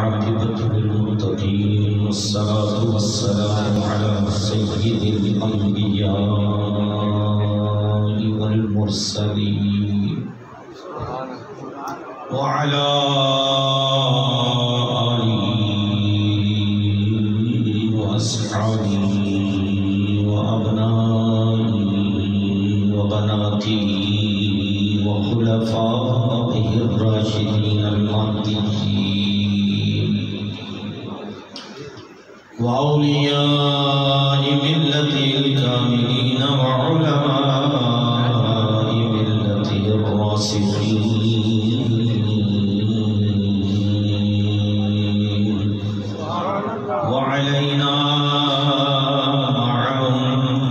والعاقبة للمتقين والصلاة والسلام على سيد الأنبياء والمرسلين وعلى آله وأصحابه وأبنائه وبناته وخلفائه الراشدين المهديين وأولياء ملته الكاملين وعلماء ملته الراسخين وعلينا معهم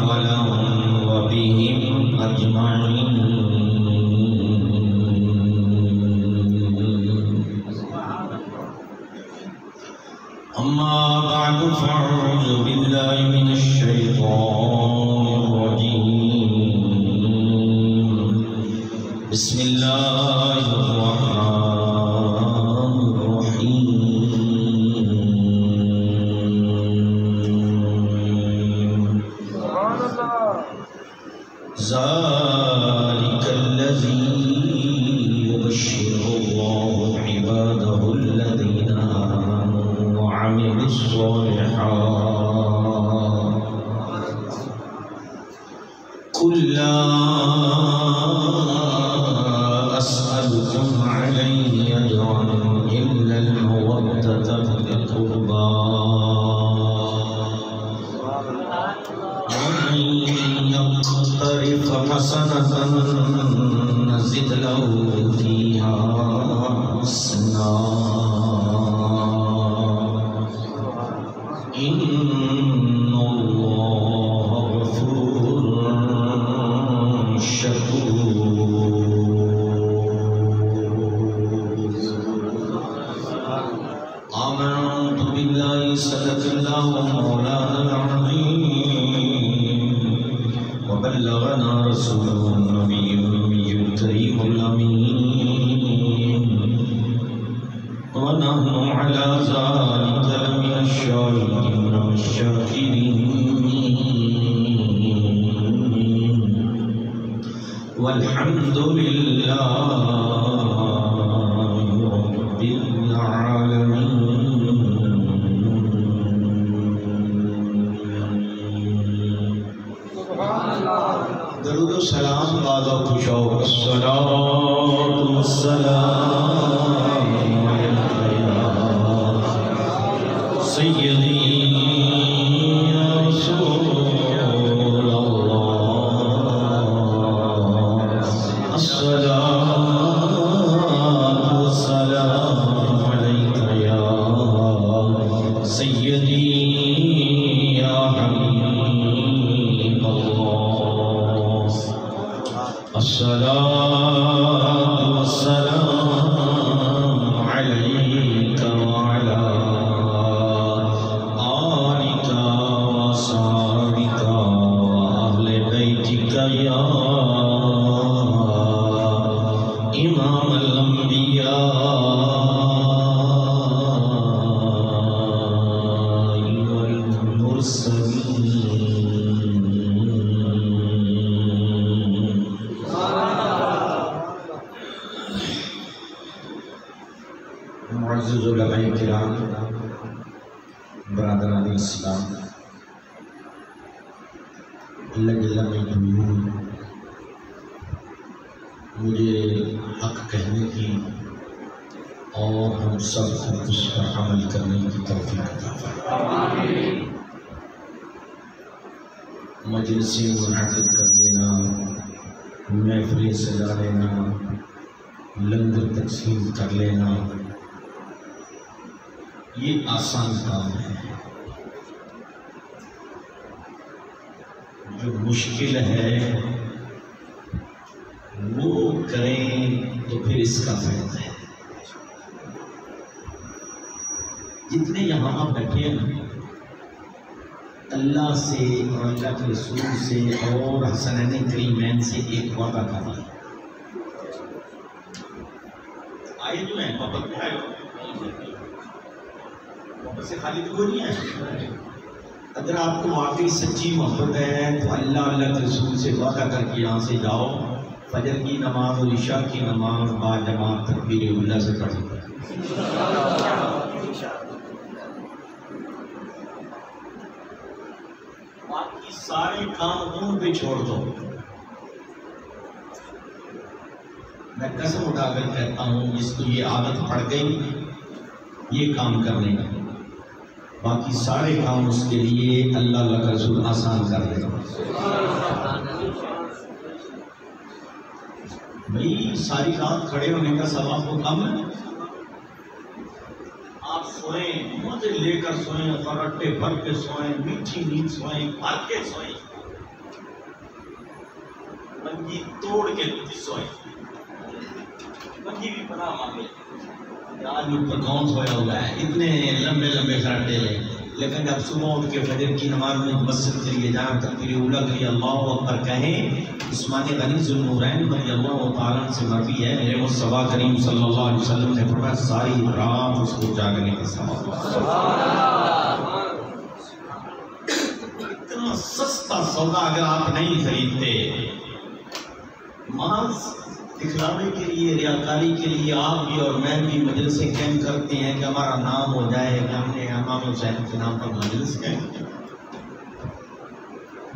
ولهم وبهم أجمعين. أما بعد فأعوذ بالله من الشيطان الرجيم. بسم الله الرحمن الرحيم. ذلك الذي يبشر الله عباده الذين آمنوا وعملوا الصالحات قل لا أسألكم عليه أجرا إلا المودة في القربى ومن يقترف حسنة نزد له فيها حسنا إن الله غفور شكور. آمنت بالله صدق الله مولانا العظيم وبلغنا رسوله النبي الأمي الكريم الأمين ونحن على ذلك لمن الشاهدين والشاكرين والحمد لله رب العالمين. درود و سلام بعد خوش و الصلاة والسلام سيدي يا رسول الله الصلاة والسلام عليك يا سيدي يا حبيب الله الصلاة والسلام عليك وعلى يا إمام الأنبياء والمرسلين. معزز علماء کرام، برادران اسلام، اللہ جل مجدہ مجھے حق کہنے کی اور ہم سب کو اس پر عمل کرنے کی توفیق عطا فرمائے. مجلسیں منعقد کر لینا، محفلیں سجا لینا، لنگر تقسیم کر لینا، یہ آسان کام ہے. جو مشکل ہے وہ کریں تو پھر اس کا فائدہ ہے. جتنے یہاں بیٹھے ہیں اللہ سے اور اللہ کے رسول سے اور حسنین کریمین سے ایک وعدہ کرنا ہے. آئے جو ہیں پابند آئے سے خالی تو کوئی نہیں ہے. اگر آپ کو واقعی سچی محبت ہے تو اللہ اللہ کے رسول سے وعدہ کر کے یہاں سے جاؤ، فجر کی نماز اور عشاء کی نماز با جماعت تکبیر اولیٰ سے پڑھیں. باقی سارے کام ان پہ چھوڑ دو. میں قسم اٹھا کر کہتا ہوں جس کو یہ عادت پڑ گئی یہ کام کرنے کا، باقی سارے کام اس کے لیے اللہ اللہ کا رسول آسان کر دے گا. بھائی ساری رات کھڑے ہونے کا ثواب تو کم ہے. آپ سوئیں، مزے لے کر سوئیں، فرٹے بھر کے سوئیں، میٹھی نیند سوئیں، بھر کے سوئیں، منجی توڑ کے سوئیں. منجی بھی پناہ مانگے آج اوپر کون سویا ہوا ہے، اتنے لمبے لمبے خراٹے لیں، لیکن جب صبح اٹھ کے فجر کی نماز میں مسجد کے لیے جائیں، تکبیر اولیٰ کے لیے اللہ اکبر کہیں. عثمان غنی ذوالنورین رضی اللہ تعالیٰ سے مروی ہے، میرے مصطفیٰ کریم صلی اللہ علیہ وسلم نے فرمایا ساری رات اس کو جاگنے کا ثواب. اتنا سستا سودا اگر آپ نہیں خریدتے، محض دکھلاوے کے لیے، ریاکاری کے لیے آپ بھی اور میں بھی مجلسیں قائم کرتے ہیں کہ ہمارا نام ہو جائے کہ ہم نے امام حسین کے نام پر مجلس قائم کیا.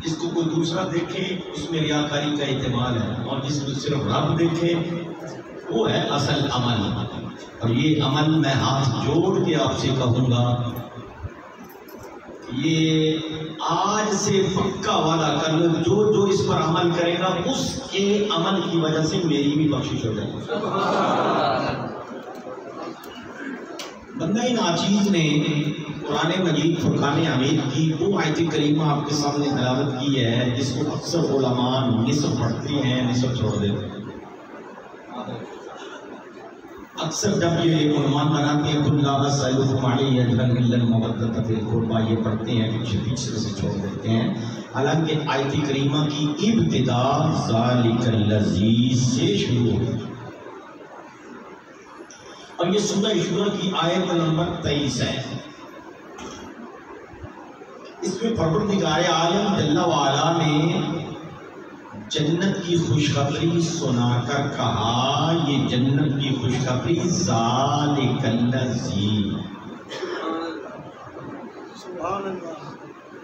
جس کو کوئی دوسرا دیکھے اس میں ریاکاری کا احتمال ہے، اور جس کو صرف رب دیکھے وہ ہے اصل عمل. اور یہ عمل میں ہاتھ جوڑ کے آپ سے کہوں گا، یہ آج سے پکا وعدہ کر لو، جو جو اس پر عمل کرے گا اس کے عمل کی وجہ سے میری بھی بخشش ہو جائے گی. بندہ ناچیز نے قرآن مجید فرقان حمید کی وہ آیت کریمہ آپ کے سامنے تلاوت کی ہے جس کو اکثر علماء نصف پڑھتے ہیں نصف چھوڑ دیتے ہیں. اکثر جب یہ عنوان بناتے ہیں کُلَّ أَسْأَلُكُمْ عَلَيْهِ أَجْرًا إِلَّا الْمَوَدَّةَ فِي الْقُرْبَى، یہ پڑھتے ہیں پیچھے سے چھوڑ دیتے ہیں. حالانکہ آیت کریمہ کی ابتدا ذَلِكَ الَّذِي سے شروع ہوئی، اور یہ سورہ شورى کی آیت نمبر 23 ہے. اس میں پروردگار عالم جل وعلا نے جنت کی خوشخبری سنا کر کہا، یہ جنت کی خوشخبری ذالک الذی،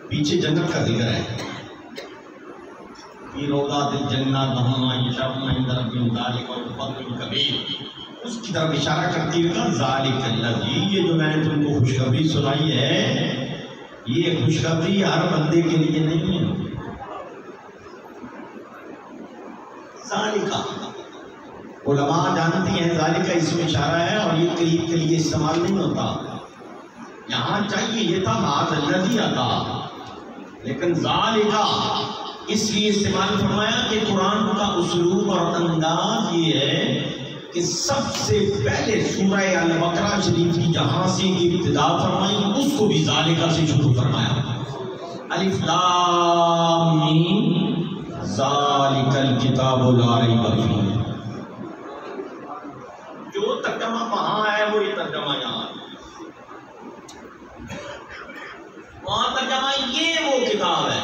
پیچھے جنت کا ذکر ہے، فی روضات الجنہ لہم ما یشاؤون عند ربہم ذالک الفضل الکبیر، اس کی طرف اشارہ کرتی ہوئی کہا ذالک الذی، یہ جو میں نے تم کو خوشخبری سنائی ہے یہ خوشخبری ہر بندے کے لیے نہیں ہے. ذالکہ علماء جانتی ہیں ذالکہ اس میں اشارہ ہے اور یہ قریب کے لیے استعمال نہیں ہوتا. یہاں چاہیے یہ تھا ہاتھ الذی آتا، لیکن ذالکہ اس لیے استعمال فرمایا کہ قرآن کا اسلوب اور انداز یہ ہے کہ سب سے پہلے سورہ البقرہ شریف کی جہاں سے ابتدا فرمائی اس کو بھی ذالکہ سے شروع فرمایا. الف لام میم ذالک الکتاب لا ریب فیہ، جو ترجمہ وہاں ہے وہی ترجمہ یہاں ہے. وہاں ترجمہ یہ وہ کتاب ہے،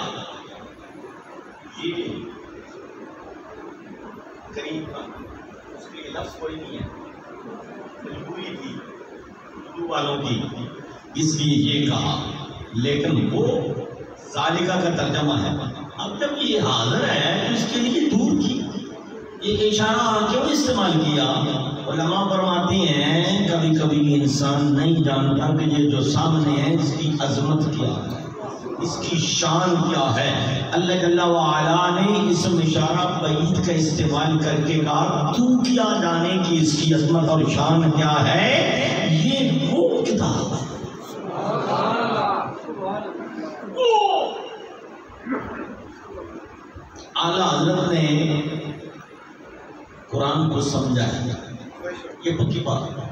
یہ قریب کا اس کے لیے لفظ کوئی نہیں ہے، مجبوری تھی اردو والوں کی اس لیے یہ کہا، لیکن وہ ذالکہ کا ترجمہ ہے. اب جب یہ حاضر ہے تو اس کے لیے دور کی یہ اشارہ کیوں استعمال کیا؟ علماء فرماتے ہیں کبھی کبھی انسان نہیں جانتا کہ یہ جو سامنے ہے اس کی عظمت کیا ہے، اس کی شان کیا ہے. اللہ جل وعلا نے اسم اشارہ بعید کا استعمال کر کے کہا تو کیا جانے کہ اس کی عظمت اور شان کیا ہے. یہ وہ کتاب ہے، اعلیٰ حضرت نے قرآن کو سمجھا ہے. یہ پکی بات ہے،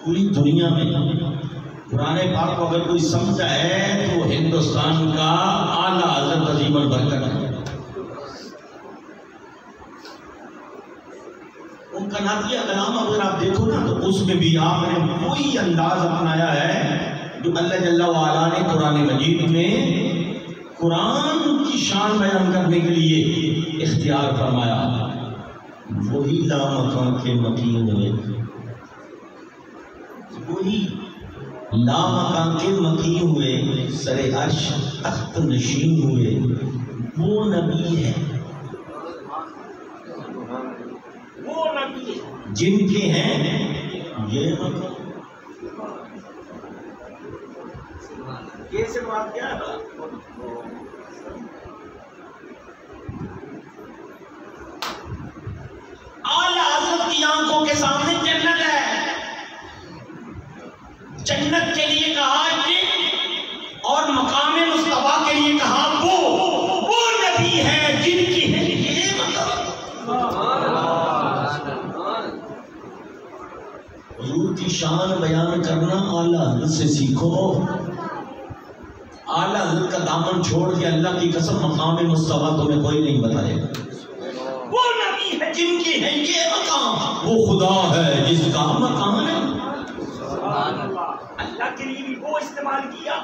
پوری دنیا میں قرآن پاک کو اگر کوئی سمجھا ہے تو ہندوستان کا اعلیٰ حضرت عظیم البرکت ہے. ان کا نعتیہ کلام اگر آپ دیکھو نا تو اس میں بھی آپ نے وہی انداز اپنایا ہے جو اللہ جل وعلا نے قرآن مجید میں قرآن کی شان بیان کرنے کے لیے اختیار فرمایا. وہی لامکان کے مکین ہوئے, وہی لامکان کے مکین ہوئے, سر عرش تخت نشین ہوئے, وہ نبی ہے, وہ نبی ہے جن کے ہیں یہ مکان. کیسے بات کیا ہے؟ اعلیٰ حضرت کی آنکھوں کے سامنے جنت ہے, جنت کے لیے کہا یہ, اور مقام مصطفیٰ کے لیے کہا وہ نبی ہے جن کی ہے یہ مقام. حضور کی شان بیان کرنا اعلیٰ حضرت سے سیکھو. اعلیٰ حضرت کا دامن چھوڑ کے اللہ کی قسم مقام مصطفیٰ تمہیں کوئی نہیں بتائے گا. وہ نبی ہے جن کی ہے یہ مقام, وہ خدا ہے جس کا مقام ہے. اللہ کے لیے بھی وہ استعمال کیا,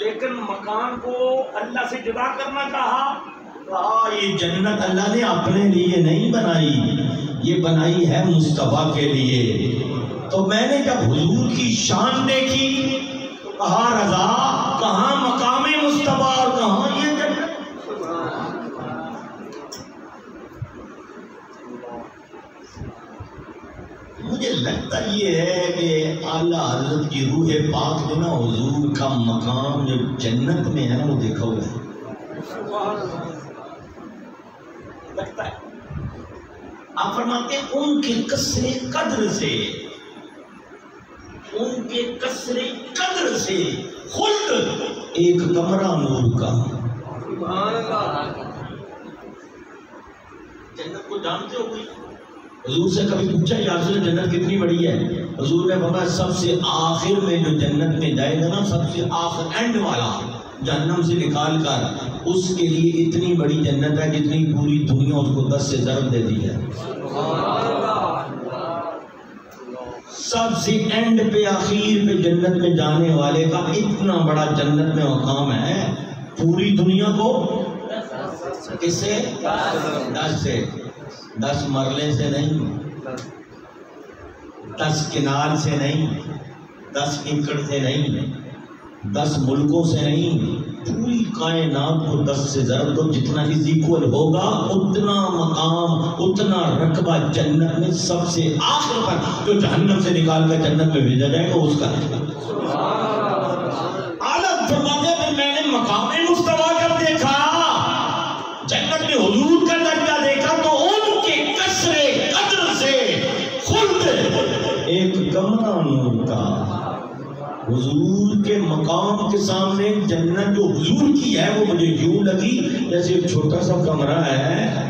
لیکن مکان کو اللہ سے جدا کرنا کہا یہ جنت اللہ نے اپنے لیے نہیں بنائی, یہ بنائی ہے مصطفیٰ کے لیے. تو میں نے جب حضور کی شان دیکھی تو کہا رضا, کہاں مقام مصطفیٰ اور کہاں یہ جنت. مجھے لگتا یہ ہے کہ اعلیٰ حضرت کی روح پاک جو نا حضور کا مقام جو جنت میں ہے نا وہ دیکھا ہوا ہے. لگتا ہے آپ فرماتے ہیں ان کے کثر قدر سے, ان کے کثر قدر سے خلد ایک کمرہ نور کا. جنت کو جانتے ہو کوئی؟ حضور سے کبھی پوچھا یا رسول جنت کتنی بڑی ہے؟ حضور نے فرمایا سب سے آخر میں جو جنت میں جائے گا نا, سب سے آخر اینڈ والا جہنم سے نکال کر, اس کے لیے اتنی بڑی جنت ہے جتنی پوری دنیا اس کو 10 سے ضرب دے دی ہے. سب سے اینڈ پہ آخر پہ جنت میں جانے والے کا اتنا بڑا جنت میں مقام ہے, پوری دنیا کو کس سے 10 سے 10 مرلے سے نہیں, 10 کنال سے نہیں, 10 ایکڑ سے نہیں, 10 ملکوں سے نہیں, پوری کائنات کو 10 سے ضرب دو, جتنا از ایکول ہوگا اتنا مقام, اتنا رقبہ جنت میں سب سے آخر پر جو جہنم سے نکال کر جنت میں بھیجا جائے گا اس کا. اعلیٰ فرماتے ہیں میں نے مقام مصطفیٰ جب دیکھا, جنت میں حضور کا درجہ دیکھا, تو ان کے کثر قدر سے خلد ایک کمرہ نور کا. حضور کے مقام کے سامنے جنت جو حضور کی ہے وہ مجھے یوں لگی جیسے ایک چھوٹا سا کمرہ ہے.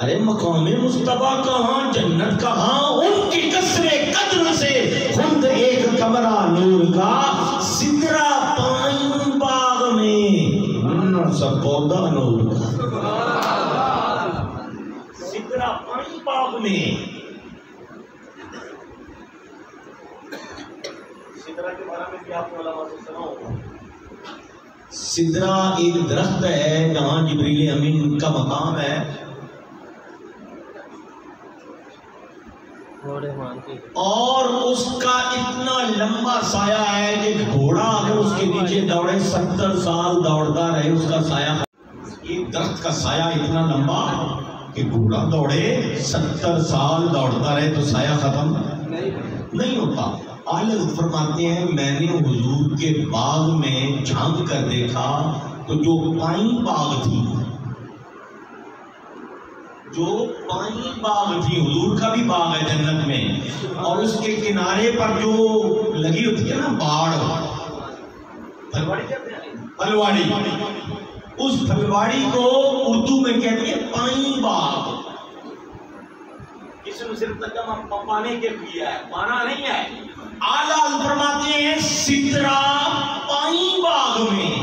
ارے مقام مصطفیٰ کہاں, جنت کہاں, ان کی کثر قدر سے خلد ایک کمرہ نور کا. سدرا پائن باغ میں سب پودا نور کا, سدرا پائن باغ میں. سدرا کے بارے میں بھی آپ کو علامہ سے سنا ہوگا. سدرا ایک درخت ہے جہاں جبریل امین کا مقام ہے, اور اس کا اتنا لمبا سایہ ہے کہ گھوڑا اگر اس کے نیچے دوڑے 70 سال دوڑتا رہے اس کا سایہ. ایک درخت کا سایہ اتنا لمبا کہ گھوڑا دوڑے 70 سال دوڑتا رہے تو سایہ ختم نہیں ہوتا. اعلیٰ فرماتے ہیں میں نے حضور کے باغ میں جھانک کر دیکھا تو جو پائن باغ تھی, جو پائن باغ تھی, حضور کا بھی باغ ہے جنت میں, اور اس کے کنارے پر جو لگی ہوتی ہے نا باڑ, پھلواڑی, اس پھلواڑی کو اردو میں کہتے ہیں پائن باغ. اس نے صرف ترجمہ پانے کے لیے ہے, پانا نہیں ہے. اعلیٰ فرماتے ہیں سدرا پائن باغ میں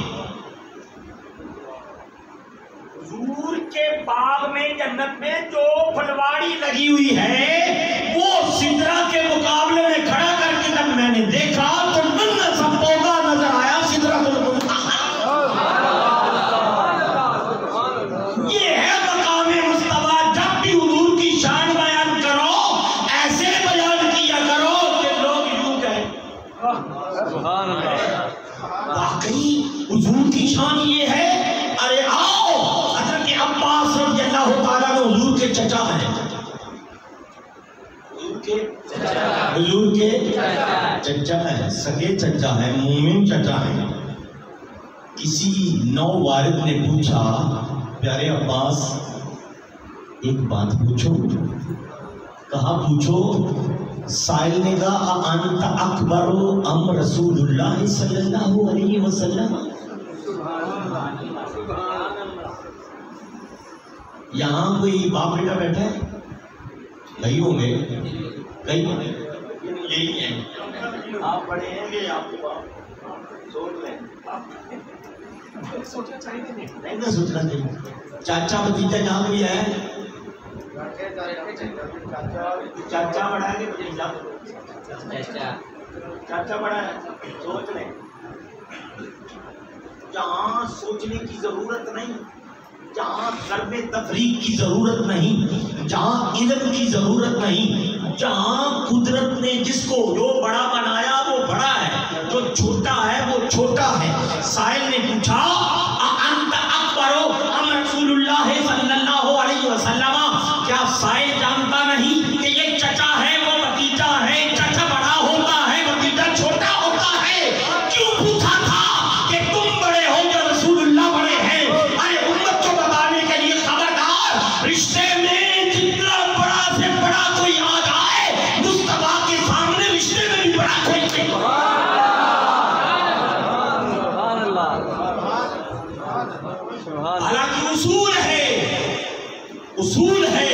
حضور کے باغ میں جنت میں جو پھلواڑی لگی ہوئی ہے وہ سدرا کے مقابلے میں کھڑا کر کے جب میں نے دیکھا تو نن سا پودا نظر آیا سدرا کو. یہ ہے مقام مصطفیٰ. جب بھی حضور کی شان بیان کرو ایسے بیان کیا کرو کہ لوگ یوں کہیں سبحان اللہ. واقعی حضور کی شان یہ ہے. ارے آؤ حضرت عباس رضی اللہ تعالیٰ نے حضور کے چچا ہیں. حضور کے چچا ہے, سگے چچا ہے, مومن چچا ہے. کسی نو وارد نے پوچھا پیارے عباس ایک بات پوچھو. کہا پوچھو. سائل نے کہا انت اکبر ام رسول اللہ صلی اللہ علیہ وسلم. یہاں کوئی باپ بیٹا بیٹھا ہے؟ کئی ہوں گے, کئی ہوں گے. یہی ہے آپ بڑے ہیں کہ آپ کے باپ سوچ لیں. سوچنا چاہیے نہیں نہ سوچنا چاہیے. چاچا بھتیجا جہاں بھی ہے چاچا بڑا ہے کہ بھتیجا؟ چاچا بڑا ہے. سوچ لیں. جہاں سوچنے کی ضرورت نہیں, جہاں ضرب تفریق کی ضرورت نہیں, جہاں علم کی ضرورت نہیں, جہاں قدرت نے جس کو جو بڑا بنایا وہ بڑا ہے, جو چھوٹا ہے وہ چھوٹا ہے. سائل نے پوچھا انت اکبر ام رسول اللہ صلی اللہ علیہ وسلم. کیا سائل جانتا نہیں کہ یہ چچا ہے وہ بھتیجا ہے؟ چچا بڑا ہوتا ہے بھتیجا چھوٹا ہوتا ہے. کیوں پوچھا تھا کہ تم بڑے ہو یا رسول اللہ بڑے ہیں؟ ارے امت کو بتانے کے لیے خبردار, رشتے میں جتنا بڑا سے بڑا کوئی آ جائے مصطفیٰ کے سامنے رشتے میں بھی بڑا کوئی نہیں. حالانکہ اصول ہے.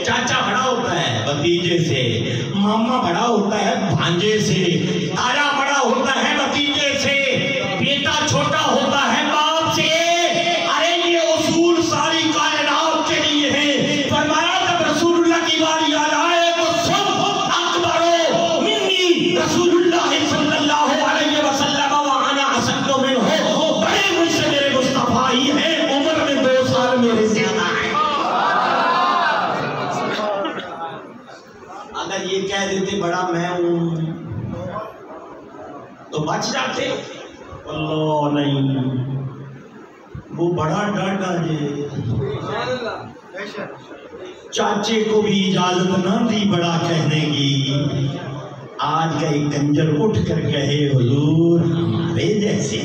چاچا بڑا ہوتا ہے بھتیجے سے, ماما بڑا ہوتا ہے بھانجے سے, تایا بڑا ہوتا ہے بھتیجے سے, بیٹا چھوٹا ہوتا ہے باپ سے. ارے یہ اصول ساری کائنات کے لیے ہے. فرمایا جب رسول اللہ کی باری آ جائے تو سب اکبر منی رسول اللہ صلی اللہ علیہ وسلم وانا اسد منہ. بڑے مجھ سے میرے مصطفیٰ ہی ہیں, عمر میں 2 سال میرے زیادہ ہے. اگر یہ کہہ دیتے بڑا میں ہوں تو بچ جاتے. اللہ نہیں, وہ بڑا ڈاٹا جے. چاچے کو بھی اجازت نہ دی بڑا کہنے کی. آج کا ایک کنجر اٹھ کر کہے حضور ہمارے جیسے.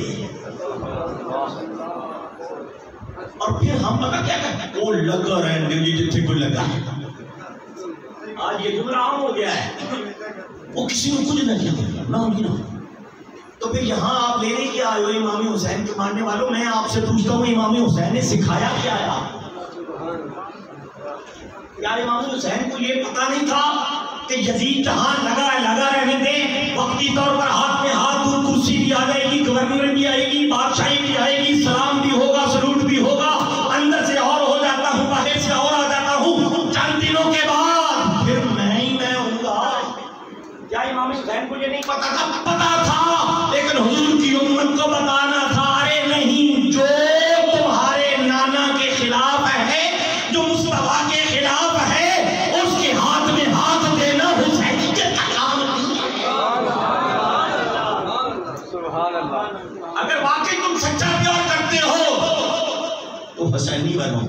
اور پھر ہم پتہ کیا کہتے ہیں, وہ لگا رہنے دے جتنے کو لگا. آج یہ جملہ عام ہو گیا ہے, وہ کسی کو کچھ نہ کہتے نہ ہوگی نہ. تو پھر یہاں آپ لینے کیا آئے ہو امام حسین کے ماننے والوں؟ میں آپ سے پوچھتا ہوں امام حسین نے سکھایا کیا ہے؟ کیا امام حسین کو یہ پتا نہیں تھا کہ یزید جہاں لگا رہنے دیں, وقتی طور پر ہاتھ میں ہاتھ دور, کرسی بھی آ جائے گی, گورنر بھی آئے گی, بادشاہی بھی آئے گی, سلام بھی ہوگا, سلوٹ بھی ہوگا, اندر سے اور ہو جاتا ہوں, باہر سے اور آ جاتا ہوں. چند دنوں کے بعد پھر میں ہی میں ہوں گا. کیا امام حسین کو یہ نہیں پتا تھا؟ پتا تھا, لیکن حضور کی امت کو بتانا تھا. ارے نہیں, جو تمہارے نانا کے خلاف ہے, جو مصطفیٰ کے خلاف ہے, اس کے ہاتھ میں ہاتھ دینا حسینیت کا کام نہیں ہے. اگر واقعی تم سچا پیار کرتے ہو تو حسینی بنو,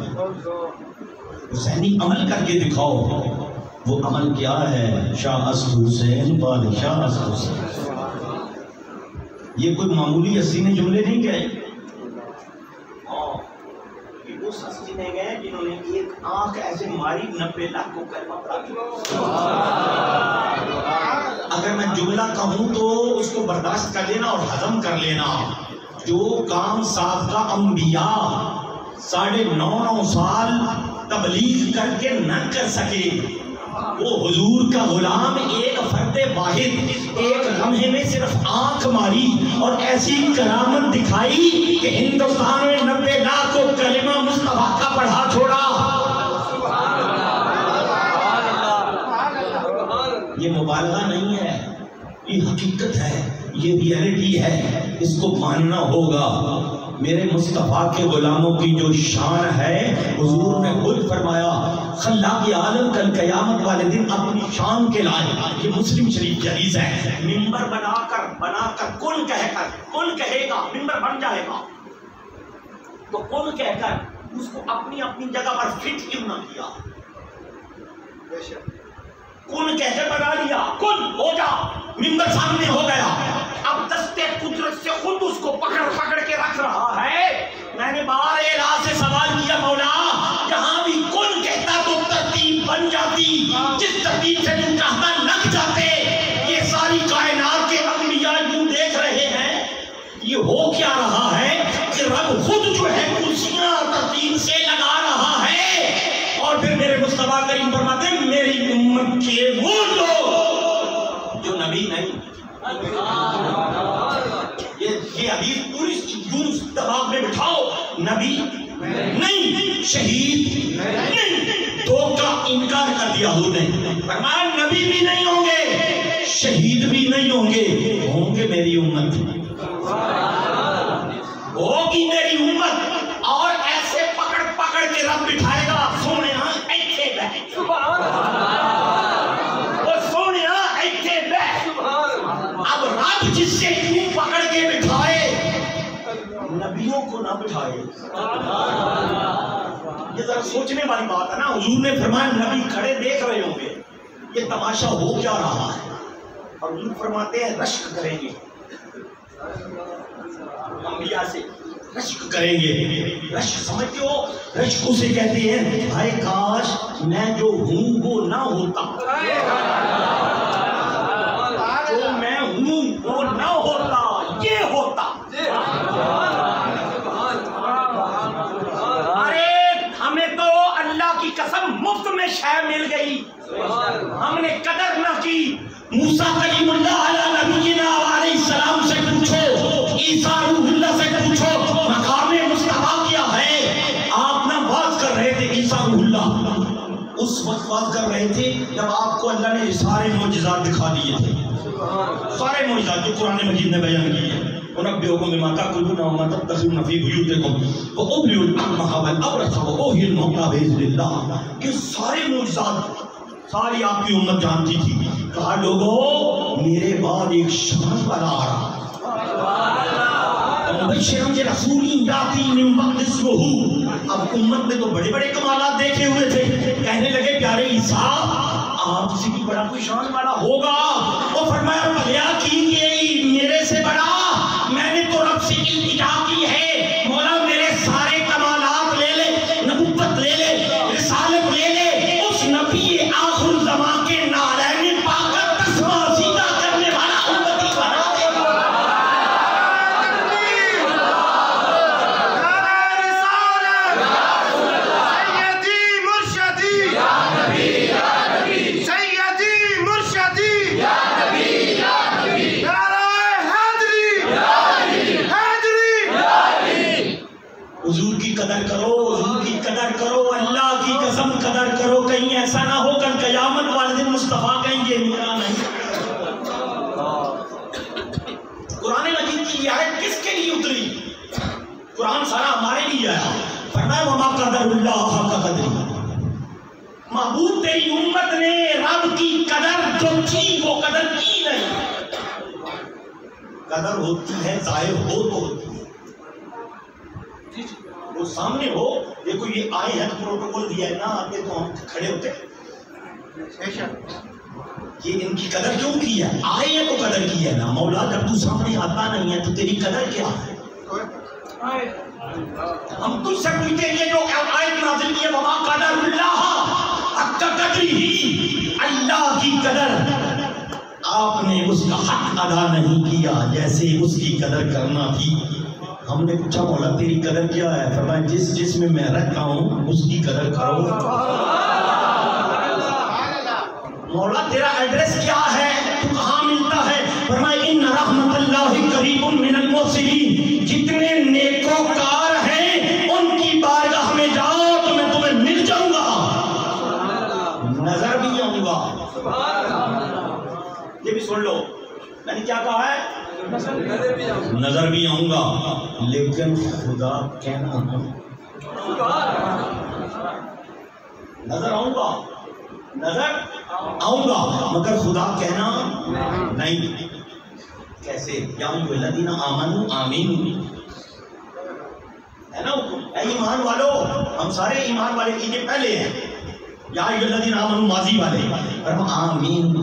حسینی عمل کر کے دکھاؤ. وہ عمل کیا ہے؟ شاہ اسد حسین بادشاہ اسد حسین. یہ کوئی معمولی حسین جملے نہیں کہے. اس حسین نے گئے جنہوں نے ایک آنکھ ایسے ماری 90 لاکھ کو کلمہ پڑھا. اگر میں جملہ کہوں تو اس کو برداشت کر لینا اور ہضم کر لینا. جو کام سابقہ انبیاء 9.5 سال تبلیغ کر کے نہ کر سکے, وہ حضور کا غلام ایک فرد واحد ایک لمحے میں صرف آنکھ ماری اور ایسی کرامت دکھائی کہ ہندوستان میں 90 لاکھ کو کلمہ مصطفیٰ کا پڑھا چھوڑا. یہ مبالغہ نہیں ہے، یہ حقیقت ہے، یہ ریئلٹی ہے، اس کو ماننا ہوگا. میرے مصطفیٰ کے غلاموں کی جو شان ہے، حضور نے خود فرمایا خلاق عالم کل قیامت والے دن اپنی شان کے لائے. یہ مسلم شریف کی حدیث ہے. ممبر بنا کر کن کہے گا، ممبر بن جائے گا تو کن کہہ کر اس کو اپنی جگہ پر فٹ کیوں نہ کیا؟ کن کہہ بنا لیا، کن ہو جا، ممبر سامنے ہو گیا. اب دستے قدرت سے خود اس کو پکڑ کے رکھ رہا ہے. میں نے بار الہ سے سوال کیا، مولا جہاں بھی کن کہتا تو ترتیب بن جاتی، جس ترتیب سے تم چاہتا لگ جاتے. یہ ساری کائنات کے انبیاء یوں دیکھ رہے ہیں. یہ ہو کیا رہا ہے کہ رب خود جو ہے کرسیاں ترتیب سے لگا رہا ہے. اور پھر میرے مصطفیٰ کریم فرماتے ہیں میری امت کے وہ لوگ جو نبی نہیں. یہ حدیث پوری یونس دماغ میں بٹھاؤ. نبی نہیں، شہید نہیں، دو کا انکار کر دیا حضور نے. فرمایا نبی بھی نہیں ہوں گے، شہید بھی نہیں ہوں گے میری امت، ہوگی میری امت. اور ایسے پکڑ کے رب بٹھائے گا. سونے ایتھے بیٹھ، وہ سونے ایتھے بیٹھ. اب رب جس سے یوں پکڑ کے بٹھائے، نبیوں کو نہ بٹھائے. یہ ذرا سوچنے والی بات ہے نا. حضور نے فرمایا نبی کھڑے دیکھ رہے ہوں گے یہ تماشا ہو کیا رہا ہے، اور حضور فرماتے ہیں رشک کریں گے، انبیاء سے رشک کریں گے. رشک سمجھتے ہو؟ رشک اسے کہتے ہیں ہائے کاش میں جو ہوں وہ نہ ہوتا، جو میں ہوں وہ نہ ہوتا، یہ ہوتا. ارے ہمیں تو اللہ کی قسم مفت میں شے مل گئی، ہم نے قدر نہ کی. موسیٰ کلیم اللہ علیہ نبینا علیہ السلام سے پوچھو، عیسیٰ روح اللہ سے پوچھو مقام مصطفیٰ کیا ہے. آپ نہ بات کر رہے تھے عیسیٰ روح اللہ، اس وقت بات کر رہے تھے جب آپ کو اللہ نے سارے معجزات دکھا دیے تھے، سارے معجزات جو قرآن مجید نے بیان کیے ہیں. ونبئکم بما تأکلون وما تدخرون فی بیوتکم وأبرئ الأکمہ والأبرص وأحیی الموتى بإذن اللہ. یہ سارے معجزات ساری آپ کی امت جانتی تھی. کہا لوگوں میرے بعد ایک شان والا آ رہا، مبشرا برسول یاتی من بعد اسمہ. اب امت نے تو بڑے بڑے کمالات دیکھے ہوئے تھے، کہنے لگے پیارے عیسیٰ آپ سے بھی بڑا کوئی شان والا ہوگا. وہ فرمایا بھلیا کی میرے سے بڑا، میں نے تو رب سے التجا کی ہے مولا میرے سارے کمالات لے لے، نبوت لے لے، رسالت لے لے، اس نبی آخر زمان کے نالین پا کر تسمہ سیدھا کرنے والا امتی بنا دے. حضور کی قدر کرو، حضور کی قدر کرو، اللہ کی قسم قدر کرو. کہیں ایسا نہ ہو کل قیامت والے دن مصطفیٰ کہیں یہ میرا نہیں. قرآن مجید کی یہ آیت کس کے لیے اتری؟ قرآن سارا ہمارے لیے آیا. فرمایا وما قدر اللہ حق قدر. محبوب تیری امت نے رب کی قدر جو کی وہ قدر کی نہیں. قدر ہوتی ہے ظاہر ہو تو ہوتی ہے، وہ سامنے ہو. دیکھو یہ آئے ہیں پروٹوکول دیا ہے نا، آتے تو ہم کھڑے ہوتے. یہ ان کی قدر کیوں کی ہے؟ آئے ہیں تو قدر کی ہے نا. مولا جب تو سامنے آتا نہیں ہے تو تیری قدر کیا ہے؟ ہم تجھ سے پوچھتے ہیں جو آیت نازل کی ہے وما قدر اللہ حق قدرہ، اللہ کی قدر آپ نے اس کا حق ادا نہیں کیا جیسے اس کی قدر کرنا تھی. ہم نے پوچھا مولا تیری قدر کیا ہے؟ فرمایا جس میں میں رکھا ہوں اس کی قدر کرو. مولا تیرا ایڈریس کیا ہے، تو کہاں ملتا ہے؟ فرمایا ان رحمت اللہ قریب من المحسنین، جتنے نیکوکار ہیں ان کی بارگاہ میں جاؤ تو میں تمہیں مل جاؤں گا، نظر بھی آؤں گا۔ یہ بھی سن لو، میں نے کیا کہا ہے؟ نظر بھی آؤں گا، لیکن خدا کہنا نظر آؤں گا، نظر آؤں گا مگر خدا کہنا نہیں۔ کیسے؟ یا الذین آمنوا آمین ہے نا، اے ایمان والو، ہم سارے ایمان والے کی یہ پہلے ہیں، یا الذین آمنوا ماضی والے، اور ہم آمین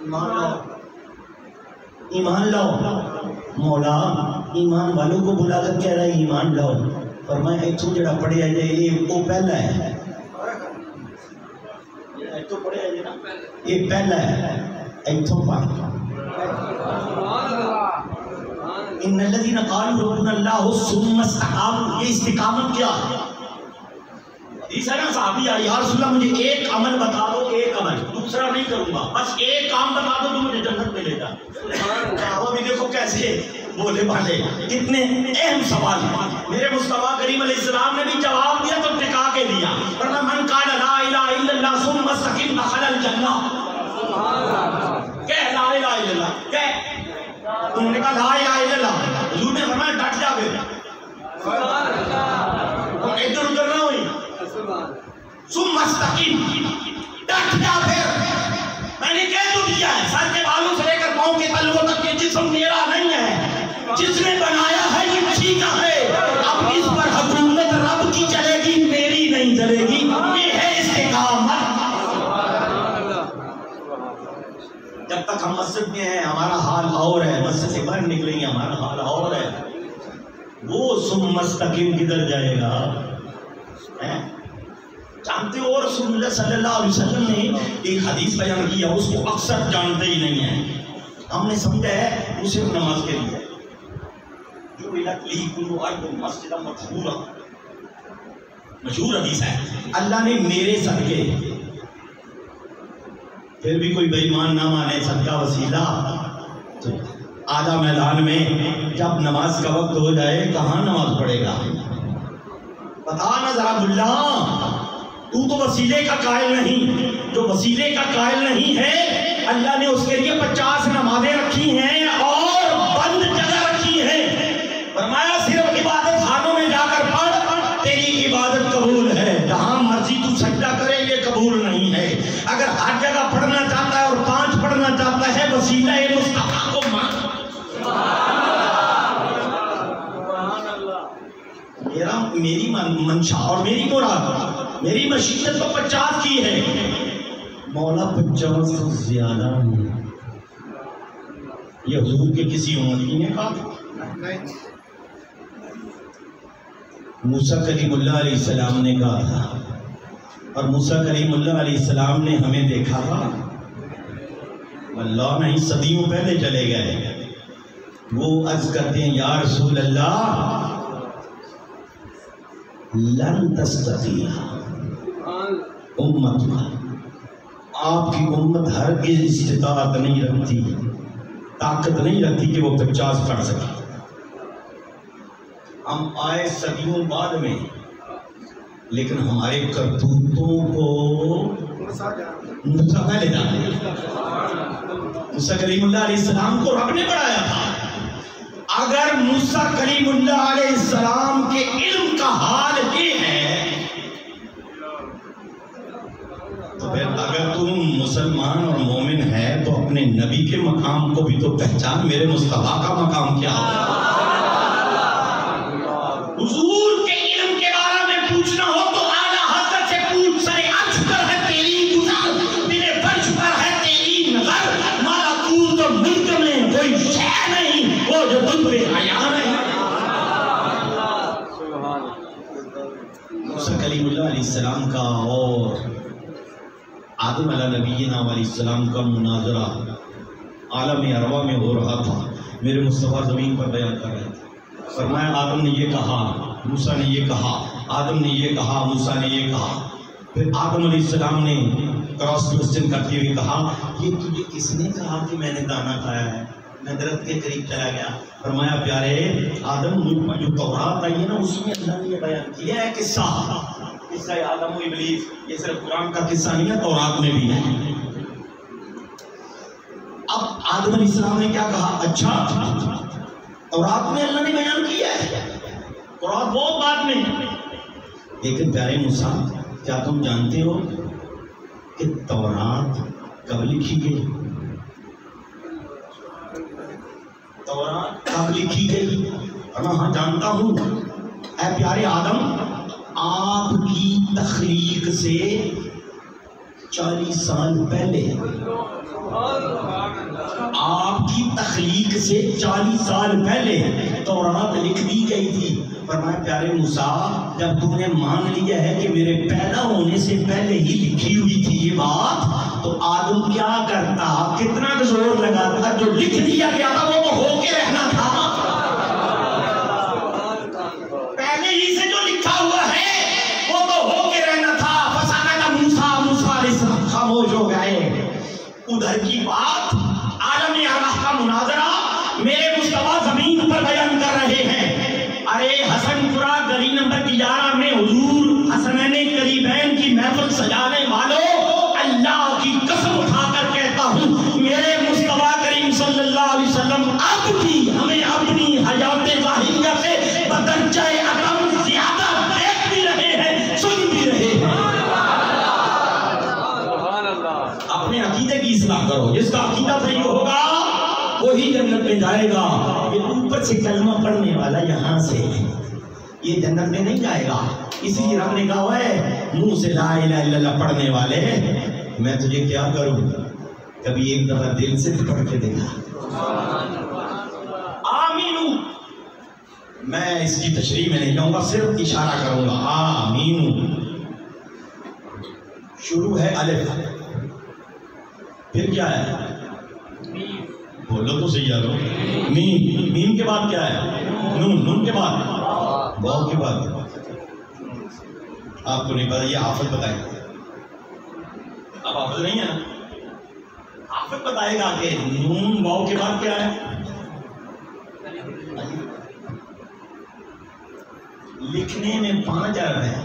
ایمان لاؤ، ایمان لاؤ۔ مولا ایمان والوں کو بلا کر کہہ رہا ہے ایمان لاؤ، فرمایا ایتھوں جڑا پڑھیا جائے وہ پہلا ہے، ایتھوں پڑھیا جائے نا یہ پہلا ہے، ایتھوں پڑھ ان الذین قالوا ربنا اللہ ثم استقاموا، یہ استقامت کیا ہے؟ حدیث ہے نا، صحابی آئی یا رسول اللہ مجھے ایک عمل بتا دو، ایک عمل، دوسرا نہیں کروں گا، بس ایک کام بتا دو تو مجھے جنت میں لے جا۔ صحابہ بھی دیکھو کیسے بولے والے، کتنے اہم سوال ہیں۔ میرے مصطفیٰ کریم علیہ السلام نے بھی جواب دیا تو ٹکا کے دیا، ورنہ من قال لا الہ الا اللہ ثم استقم دخل الجنہ، کہہ لا الہ الا اللہ، کہہ تم نے کہا لا الہ الا اللہ، حضور نے فرمایا ڈٹ جا پھر، ادھر ادھر نہ ہوئی، ثم استقم ڈٹ جا پھر، میں نے کہہ تو دیا ہے، سر کے بالوں سے لے کر پاؤں کے تلووں تک یہ جسم میرا نہیں ہے، جس نے بنایا ہے یہ ٹھیک ہے، اب اس پر حکومت رب کی چلے گی، میری نہیں چلے گی، یہ ہے استقامت۔ جب تک ہم مسجد میں ہیں ہمارا حال اور ہے، مسجد سے باہر نکلیں گے ہمارا حال اور ہے، وہ ثم مستقیم کدھر جائے گا؟ جانتے ہو رسول اللہ صلی اللہ علیہ وسلم نے ایک حدیث بیان کیا، اس کو اکثر جانتے ہی نہیں ہیں، ہم نے سمجھا ہے وہ صرف نماز کے لیے، جو لکلی کلو ارض مسجد مشہور، مشہور حدیث ہے، اللہ نے میرے صدقے، پھر بھی کوئی بے ایمان نہ مانے صدقہ وسیلہ، تو آدھا میدان میں جب نماز کا وقت ہو جائے کہاں نماز پڑھے گا؟ بتا نا ذرا ملا، تو وسیلے کا قائل نہیں، جو وسیلے کا قائل نہیں ہے اللہ نے اس کے لیے 50 نمازیں رکھی ہیں اور بند جگہ رکھی ہیں، فرمایا صرف عبادت خانوں میں جا کر پڑھ، تیری عبادت قبول ہے، جہاں مرضی تو سجدہ کرے یہ قبول نہیں ہے۔ اگر ہر جگہ پڑھنا چاہتا ہے اور 5 پڑھنا چاہتا ہے وسیلہ مصطفیٰ کو مان، میری منشا اور میری مراد، میری مشیت تو 50 کی ہے، مولا 50 سے زیادہ نہیں، یہ حضور کے کسی امتی نے کہا؟ موسیٰ کلیم اللہ علیہ السلام نے کہا تھا، اور موسیٰ کلیم اللہ علیہ السلام نے ہمیں دیکھا تھا، اللہ نہیں صدیوں پہلے چلے گئے، وہ عرض کرتے ہیں یا رسول اللہ لن تستطیع امت، آپ کی امت ہرگز استطاعت نہیں رکھتی، طاقت نہیں رکھتی کہ وہ 50 پڑھ سکے۔ ہم آئے صدیوں بعد میں، لیکن ہمارے کرتوتوں کو موسیٰ پہلے جانے، موسیٰ کلیم اللہ علیہ السلام کو رب نے بڑھایا تھا۔ اگر موسیٰ کلیم اللہ علیہ السلام کے علم کا حال یہ ہے تو پھر اگر تم مسلمان اور مومن ہے تو اپنے نبی کے مقام کو بھی تو پہچان، میرے مصطفیٰ کا مقام کیا ہوگا؟ حضور کے علم کے بارے میں پوچھنا ہو تو اعلیٰ حضرت سے پوچھ، سر عرش پر ہے تیری گزر، دل فرش پر ہے تیری نظر، ملکوت و ملک میں کوئی شے نہیں وہ جو تم پہ آیا نہیں۔ موسیٰ کلیم اللہ علیہ السلام کا اور آدم علیہ نبینا علیہ السلام کا مناظرہ عالم ارواح میں ہو رہا تھا، میرے مصطفیٰ زمین پر بیان کر رہے تھے، فرمایا آدم نے یہ کہا، موسیٰ نے یہ کہا، آدم نے یہ کہا، موسیٰ نے یہ کہا، پھر آدم علیہ السلام نے کراس کوسچن کرتے ہوئے کہا یہ تجھے کس نے کہا کہ میں نے دانا کھایا ہے؟ میں درخت کے قریب چلا گیا. فرمایا پیارے آدم مجھ پر جو تورات آئی ہے نا اس میں اللہ نے یہ بیان کیا ہے قصہ آدم و ابلیس. یہ صرف قرآن کا قصہ نہیں ہے، تورات میں بھی ہے. اب آدم علیہ السلام نے کیا کہا؟ اچھا تورات میں اللہ نے بیان کیا ہے، تورات بہت بعد میں. لیکن پیارے موسیٰ کیا تم جانتے ہو کہ تورات کب لکھی گئی؟ تورات کب لکھی گئی؟ ہاں جانتا ہوں. اے پیارے آدم، آپ کی تخلیق سے 40 سال پہلے، آپ کی تخلیق سے 40 سال پہلے تورات لکھ دی گئی تھی. فرمایا پیارے موسیٰ جب تم نے مان لیا ہے کہ میرے پیدا ہونے سے پہلے ہی لکھی ہوئی تھی یہ بات، تو آدم کیا کرتا؟ کتنا زور لگاتا؟ جو لکھ دیا گیا تھا وہ تو ہو کے رہنا تھا. پہلے ہی سے جو لکھا ہوا ہے وہ تو ہو کے رہنا تھا. فسکت موسیٰ علیہ السلام خاموش ہو گئے. ادھر کی بات عالم ارواح کا مناظرہ میرے مصطفیٰ زمین پر بیان کر رہے ہیں. ارے حسن پورہ گلی نمبر 11 میں حضور حسنین قریبین کی محفل سجانے والوں، اللہ کی قسم اٹھا کر کہتا ہوں میرے مصطفیٰ کریم صلی اللہ علیہ وسلم اب بھی ہمیں اپنی حیات ظاہریہ سے بدرجہ اتم زیادہ دیکھ بھی رہے ہیں، سن بھی رہے ہیں. اپنے عقیدے کی اصلاح کرو. جس کا عقیدہ صحیح ہوگا وہی جنت میں جائے گا. یہ اوپر سے کلمہ پڑھنے والا یہاں سے یہ جنت میں نہیں جائے گا. اس لیے رب نے کہا ہے منہ سے لا الہ الا اللہ پڑھنے والے میں تجھے کیا کروں. کبھی ایک دفعہ دل سے پڑھ کے دیکھا. آمین. میں اس کی تشریح میں نہیں جاؤں گا، صرف اشارہ کروں گا. آمین. شروع ہے الف، پھر کیا ہے؟ بولو تو صحیح یارو. میم. میم کے بعد کیا ہے؟ نون. نون کے بعد واو کے بعد. آپ کو نہیں پتا، یہ حافظ بتائے گا. اب حافظ نہیں ہے نا، حافظ بتائے گا کہ نون واو کے بعد کیا ہے. لکھنے میں 5 عرب ہے،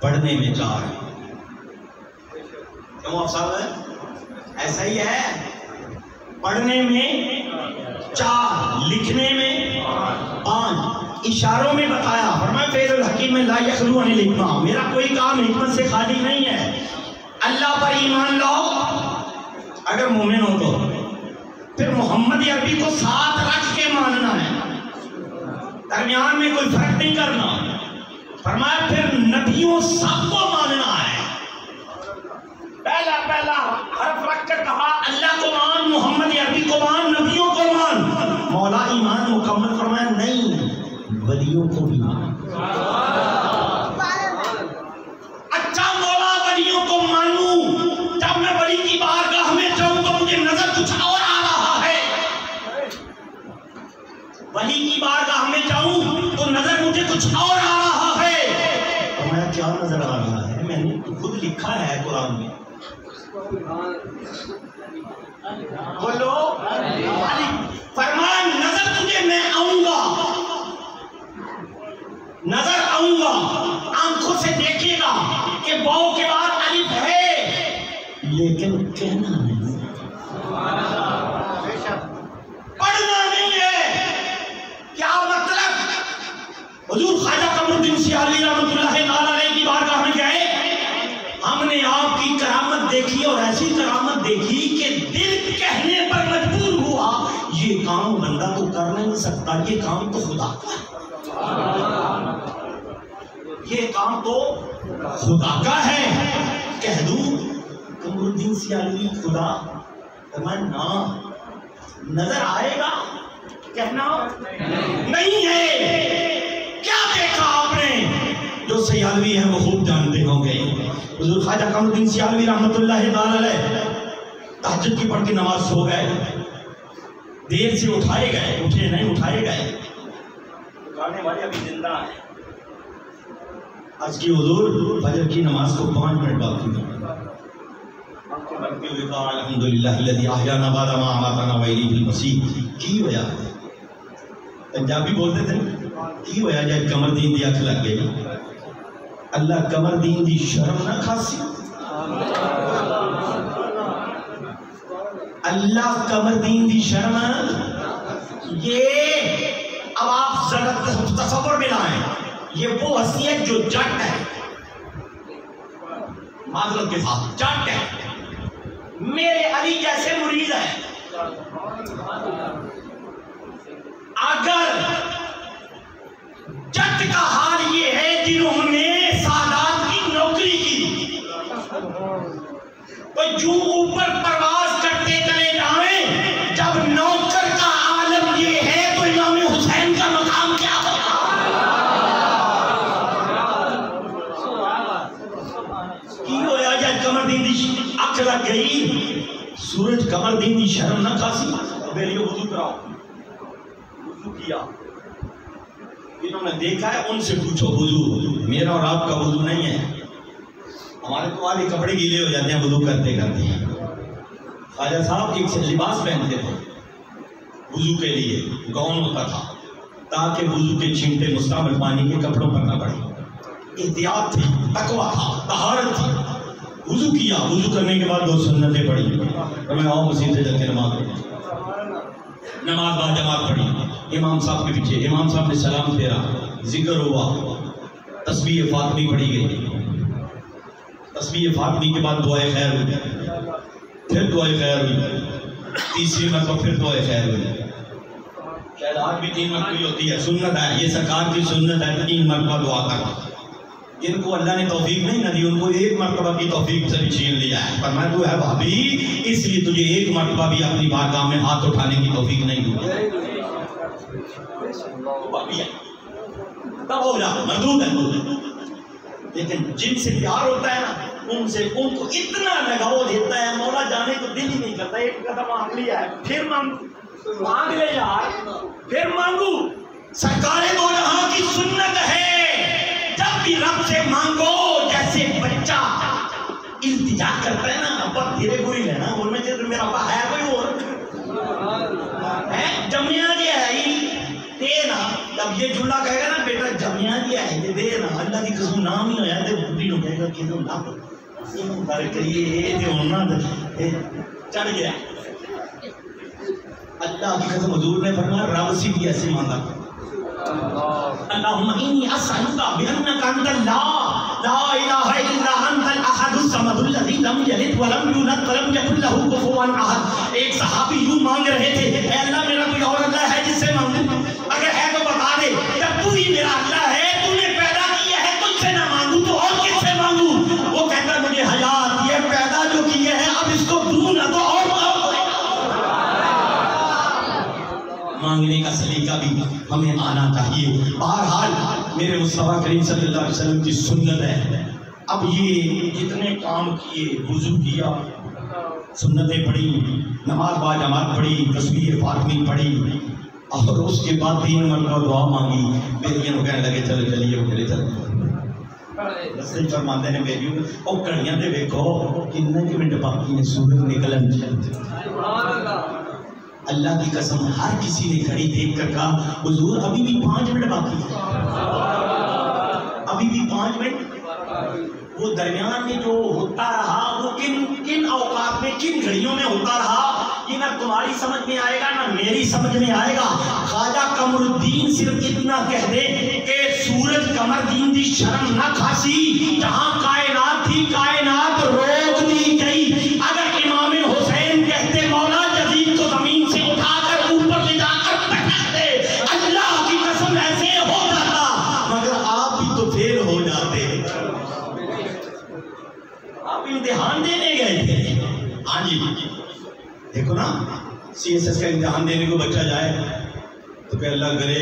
پڑھنے میں 4 ہے. کیوں افسر ہے؟ ایسا ہی ہے. پڑھنے میں 4، لکھنے میں 5. اشاروں میں بتایا. فرمایا فیض الحکیم لا یخلو عن الحکمہ، میرا کوئی کام حکمت سے خالی نہیں ہے. اللہ پر ایمان لاؤ اگر مومن ہو تو، پھر محمد عربی کو ساتھ رکھ کے ماننا ہے، درمیان میں کوئی فرق نہیں کرنا. فرمایا پھر نبیوں سب کو ماننا ہے. پہلا حرف رکھ کر کہا اللہ کو مان، محمد عربی کو مان، نبیوں کو مان. مولا ایمان مکمل فرمایا نہیں، ولیوں کو بھی مان. اچھا مولا ولیوں کو مانوں، جب میں ولی کی بارگاہ میں جاؤں تو مجھے نظر کچھ اور آ رہا ہے. ولی کی بارگاہ میں جاؤں تو نظر مجھے کچھ اور آ رہا ہے. فرمایا کیا نظر آ رہا ہے؟ میں نے خود لکھا ہے قرآن میں. بولو. فرمایا نظر تجھے میں آؤں گا، نظر آؤں گا، آنکھوں سے دیکھے گا کہ واو کے بعد الف ہے لیکن کہنا نہیں، پڑھنا نہیں ہے. کیا مطلب؟ حضور خواجہ قمر الدین سیالوی رحمۃ اللہ تعالی علیہ کی بارگاہ میں گئے. ہم نے آپ کی کرامت دیکھی اور ایسی کرامت دیکھی کہ دل کہنے پر مجبور ہوا یہ کام بندہ تو کر نہیں سکتا، یہ کام تو خدا کا ہے، یہ کام تو خدا کا ہے. کہہ دوں قمر الدین سیالوی خدا؟ فرمایا نا. نظر آئے گا؟ کہنا نہیں ہے. کیا دیکھا آپ نے؟ جو سیالوی ہیں وہ خوب جانتے ہوں گے. حضور خواجہ قمر الدین سیالوی رحمۃ اللہ تعالی علیہ تہجد کی پڑھ کے نماز سو گئے. دیر سے اٹھائے گئے، اٹھے نہیں، اٹھائے گئے. اٹھانے والے ابھی زندہ ہیں. آج کی حضور فجر کی نماز کو 5 منٹ باقی ہے، الحمدللہ الذی احیانا بعد ما اماتنا والیہ المصیر کی ہویا پنجابی بولتے تھے کی ہویا جائے قمر دین دی اکھ لگ گئی اللہ قمر دین دی شرم نہ کھاسی اللہ قمر دین دی شرم یہ اب آپ ذرا تصور میں لائیں یہ وہ حیثیت جو جٹ ہے معذرت کے ساتھ جٹ ہے میرے علی جیسے مرید ہے اگر جٹ کا حال یہ ہے جنہوں نے سادات کی نوکری کی تو جو اوپر پرواز کرتے چلے جائیں جب نوکر کا عالم یہ ہے تو امام حسین کا مقام کیا ہوگا کی ہویا جائے قمر دین دی اکھ لگ گئی سورج قمر دین دی شرم نہ کھاسی بیلیے وضو کراؤ وضو کیا انہوں نے دیکھا ہے ان سے پوچھو وضو میرا اور آپ کا وضو نہیں ہے ہمارے تو آدھے کپڑے گیلے ہو جاتے ہیں وضو کرتے کرتے ہیں خواجہ صاحب ایک سے لباس پہنتے تھے وضو کے لیے گاؤن ہوتا تھا تاکہ وضو کے چھینٹے مستعمل پانی کے کپڑوں پر نہ پڑے احتیاط تھی تقویٰ تھا طہارت تھی وضو کیا وضو کرنے کے بعد 2 سنتیں پڑھی تو میں آؤں مسجد سے جا کے نماز پڑھی نماز با جماعت پڑھی امام صاحب کے پیچھے امام صاحب نے سلام پھیرا ذکر ہوا تسبیح فاطمی پڑھی گئی تسبیح فاطمی کے بعد دعائے خیر ہوئی پھر دعائے خیر ہوئی تیسری مرتبہ پھر دعائے خیر ہوئی شاید آج بھی 3 مرتبہ ہوتی ہے سنت ہے یہ سرکار کی سنت ہے 3 مرتبہ دعا کرنا ان کو اللہ نے توفیق نہیں نہ دی ان کو 1 مرتبہ کی توفیق سے بھی چھین لیا ہے فرمایا تو ہے بھابی اس لیے تجھے 1 مرتبہ بھی اپنی بارگاہ میں ہاتھ اٹھانے کی توفیق نہیں دی تب ہو جا مردود ہے لیکن جن سے پیار ہوتا ہے نا ان سے ان کو اتنا لگاؤ دیتا ہے مولا جانے کو دل ہی نہیں کرتا 1 قدم مانگ لیا ہے پھر مانگ لے یار پھر مانگو سرکار دو جہاں کی سنت ہے جب بھی رب سے مانگو جیسے بچہ التجا کرتا ہے نا اب دھیرے گوری لینا بولنے چاہتے میرا ابا ہے کوئی اور جمعیاں جی ہے ہی دے نا جب یہ جملہ کہے گا نا بیٹا جمعیاں جی ہے دے نا اللہ کی قسم نام ہی ہویا دے بڑی نو کہے گا کہ نو نا یہ بارے کریے دے ہونا چڑھ گیا اللہ کی قسم حضور نے فرمایا رب سے بھی ایسے مانگا اللہم انی اسألک بأنک انت لا الہ الا انت الاحد الصمد الذی لم یلد ولم یولد ولم یکن لہ کفوا احد ایک صحابی یوں مانگ رہے تھے اے اللہ میرا کوئی اور اللہ ہے جس سے مانگوں اگر ہے تو بتا دے جب تو ہی میرا اللہ ہے تو نے پیدا کیا ہے تجھ سے نہ مانگوں تو اور کس سے مانگوں وہ کہتا ہے مجھے حیات یہ پیدا جو کیے ہیں اب اس کو دوں نہ تو اور مانگنے کا سلیقہ بھی ہمیں آنا چاہیے بہرحال میرے مصطفیٰ کریم صلی اللہ علیہ وسلم کی سنت ہے اب یہ جتنے کام کیے وضو کیا سنتیں پڑھی نماز با جماعت پڑھی تسبیح فاطمی پڑھی اور اس کے بعد 3 مرتبہ دعا مانگی بیٹیاں کو کہنے لگے چلو چلیے وہ چلے چلے رستے فرماتے ہیں بیٹیوں اور کڑیاں دے دیکھو کتنے منٹ باقی نے سورج نکلن اللہ کی قسم ہر کسی نے گھڑی دیکھ کر کہا حضور ابھی بھی 5 منٹ باقی ہے ابھی بھی 5 منٹ وہ درمیان میں جو ہوتا رہا وہ کن اوقات میں کن گھڑیوں میں ہوتا رہا یہ نہ تمہاری سمجھ میں آئے گا نہ میری سمجھ میں آئے گا خواجہ قمر الدین صرف اتنا کہہ دے کہ سورج قمر دین دی شرم نہ کھاسی جہاں کائنات تھی کائنات روک دی گئی اگر امام حسین کہتے مولا جدید کو زمین سے اٹھا کر اوپر لے جا کر بیٹھا دے اللہ کی قسم ایسے ہو جاتا مگر آپ بھی تو فیل ہو جاتے آپ امتحان دینے گئے تھے ہاں جی دیکھو نا سی ایس ایس کا امتحان دینے کو بچہ جائے تو کہ اللہ کرے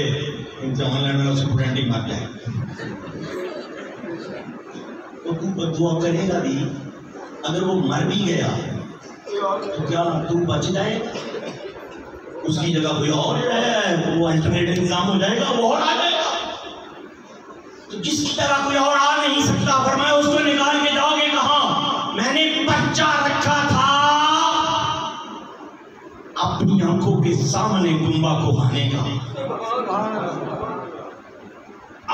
امتحان لینے والا اسٹوڈنٹ ہی مر جائے تو دعا کرے گا بھی اگر وہ مر بھی گیا تو کیا تو بچ جائے اس کی جگہ کوئی اور ہے وہ الٹرنیٹ انتظام ہو جائے گا وہ اور آ جائے گا تو جس کی طرح کوئی اور آ نہیں سکتا. فرمایا اس کو نکال کے جاؤ گے کہاں؟ میں نے بچہ رکھا تھا اپنی آنکھوں کے سامنے گنبا کو کھانے کا،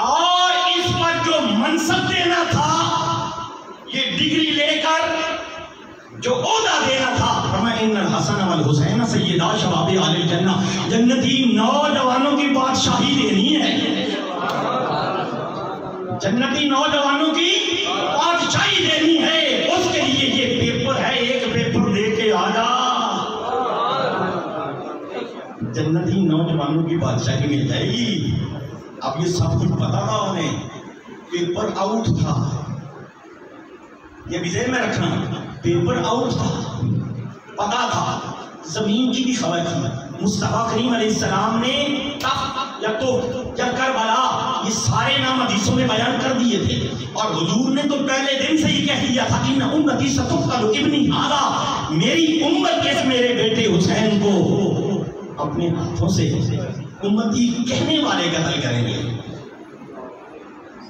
اور اس پر جو منصب دینا تھا، یہ ڈگری لے کر جو عہدہ دینا تھا، فرمایا ان الحسن والحسین سیدا شباب اہل الجنہ، جنتی نوجوانوں کی بادشاہی دینی ہے، جنتی نوجوانوں کی بادشاہی دینی ہے. اس کے لیے یہ پیپر ہے، ایک پیپر دے کے آ جا، جنتی نوجوانوں کی بادشاہی مل جائے گی. اب یہ سب کچھ پتا تھا انہیں، پیپر آؤٹ تھا، یہ بھی ذہن میں رکھنا، پیپر آؤٹ تھا، پتا تھا. زمین کی بھی خبر تھی. مصطفیٰ کریم علیہ السلام نے جب کربلا یہ سارے نام حدیثوں میں بیان کر دیے تھے، اور حضور نے تو پہلے دن سے ہی کہہ دیا تھا ان امتی ستقتل ابنی ھذا، میری امت اس میرے بیٹے حسین کو اپنے ہاتھوں سے امتی کہنے والے قتل کریں گے.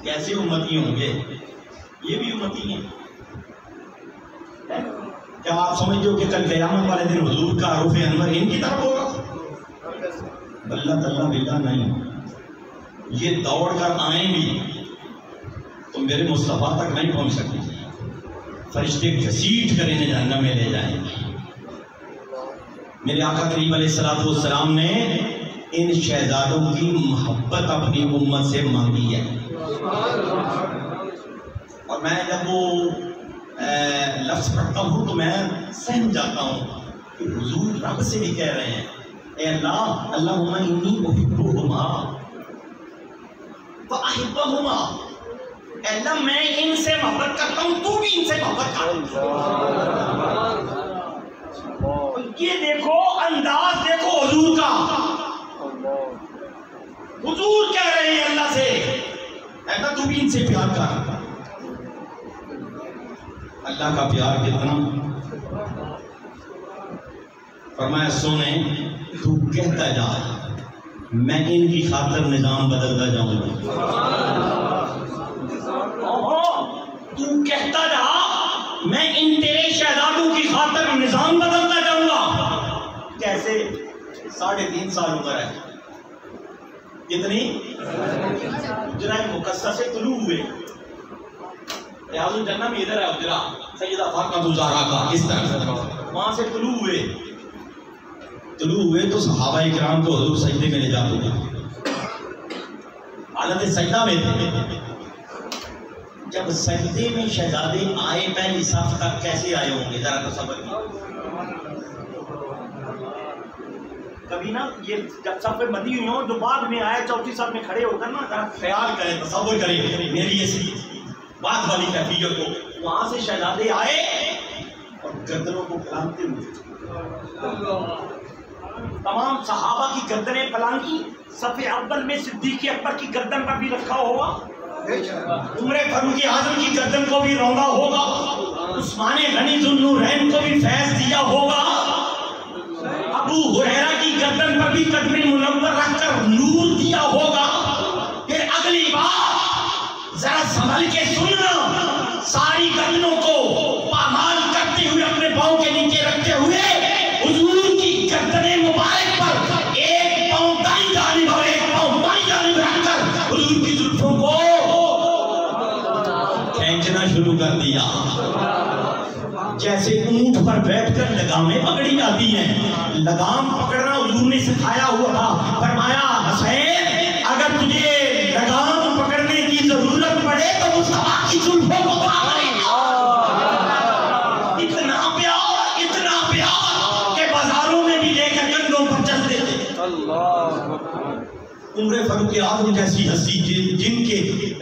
کیسے امتی ہوں گے؟ یہ بھی امتی ہیں. کیا آپ سمجھتے ہو کہ کل قیامت والے دن حضور کا رخ انور ان کی طرف ہوگا؟ اللہ تعالیٰ بلا نہیں. یہ دوڑ کر آئیں بھی تو میرے مصطفیٰ تک نہیں پہنچ سکتے، فرشتے گھسیٹ کر انہیں جہنم میں لے جائیں گے. میرے آقا کریم علیہ السلام نے ان شہزادوں کی محبت اپنی امت سے مانگی ہے، اور میں جب وہ لفظ پڑھتا ہوں تو میں سہم جاتا ہوں کہ حضور رب سے بھی کہہ رہے ہیں اے اللہ، اللہم انی احبہما فاحبہما، اے اللہ میں ان سے محبت کرتا ہوں، تو بھی ان سے محبت کر. یہ دیکھو انداز دیکھو حضور کا. حضور کہہ رہے ہیں اللہ سے اے اللہ تو بھی ان سے پیار کر. اللہ کا پیار کتنا، فرمایا سونے تو کہتا جا میں ان کی خاطر نظام بدلتا جاؤں گا. تو کہتا جا میں ان تیرے شہزادوں کی خاطر نظام بدلتا جاؤں گا. کیسے؟ 3.5 سال عمر ہے، کتنی؟ جناب مقصہ سے طلوع ہوئے، ریاض الجنہ بھی ادھر ہے، اجرا سیدہ فاطمہ الزہرا کا اس طرح سے وہاں سے طلوع ہوئے تو صحابہ کرام کو حضور سجدے میں لے جاتے تھے، حالت سجدہ میں تھے. جب سجدے میں شہزادے آئے پہلی صف تک کیسے آئے ہوں گے ذرا تصور کیجیے. کبھی نا یہ جب صف میں مدی ہوئی ہوں جو بعد میں آئے چوتھی صف میں کھڑے ہو کر نا ذرا خیال کریں، تصور کریں میری ایسی بات والی کیفیت کو. وہاں سے شہزادے آئے اور گردنوں کو پھلانگتے ہوئے، تمام صحابہ کی گردنیں پھلانگی. صف اول میں صدیق اکبر کی گردن پر بھی رکھا ہوگا، عمر فاروق اعظم کی گردن کو بھی روندا ہوگا، عثمان غنی ذو النورین کو بھی فیض دیا ہوگا، ابو ہریرہ کی گردن پر بھی قدم منور رکھ کر نور دیا ہوگا. پھر اگلی بات ذرا سنبھل کے سننا، ساری گردنوں کو پامال کرتے ہوئے اپنے پاؤں کے نیچے رکھتے ہوئے حضور کی گردن مبارک پر ایک پاؤں دائیں جانب اور ایک پاؤں بائیں جانب رکھ کر حضور کی زلفوں کو کھینچنا شروع کر دیا، جیسے اونٹ پر بیٹھ کر لگامیں پکڑی جاتی ہیں. لگام پکڑنا حضور نے سکھایا ہوا تھا. فرمایا حسین اگر تجھے لگام پکڑنے کی ضرورت پڑے تو مصطفیٰ کی زلفوں کو پکڑ. اتنا پیار کہ بازاروں میں بھی لے کر کندھوں پر چلتے تھے. عمر فاروق اعظم جیسی ہستی جن کے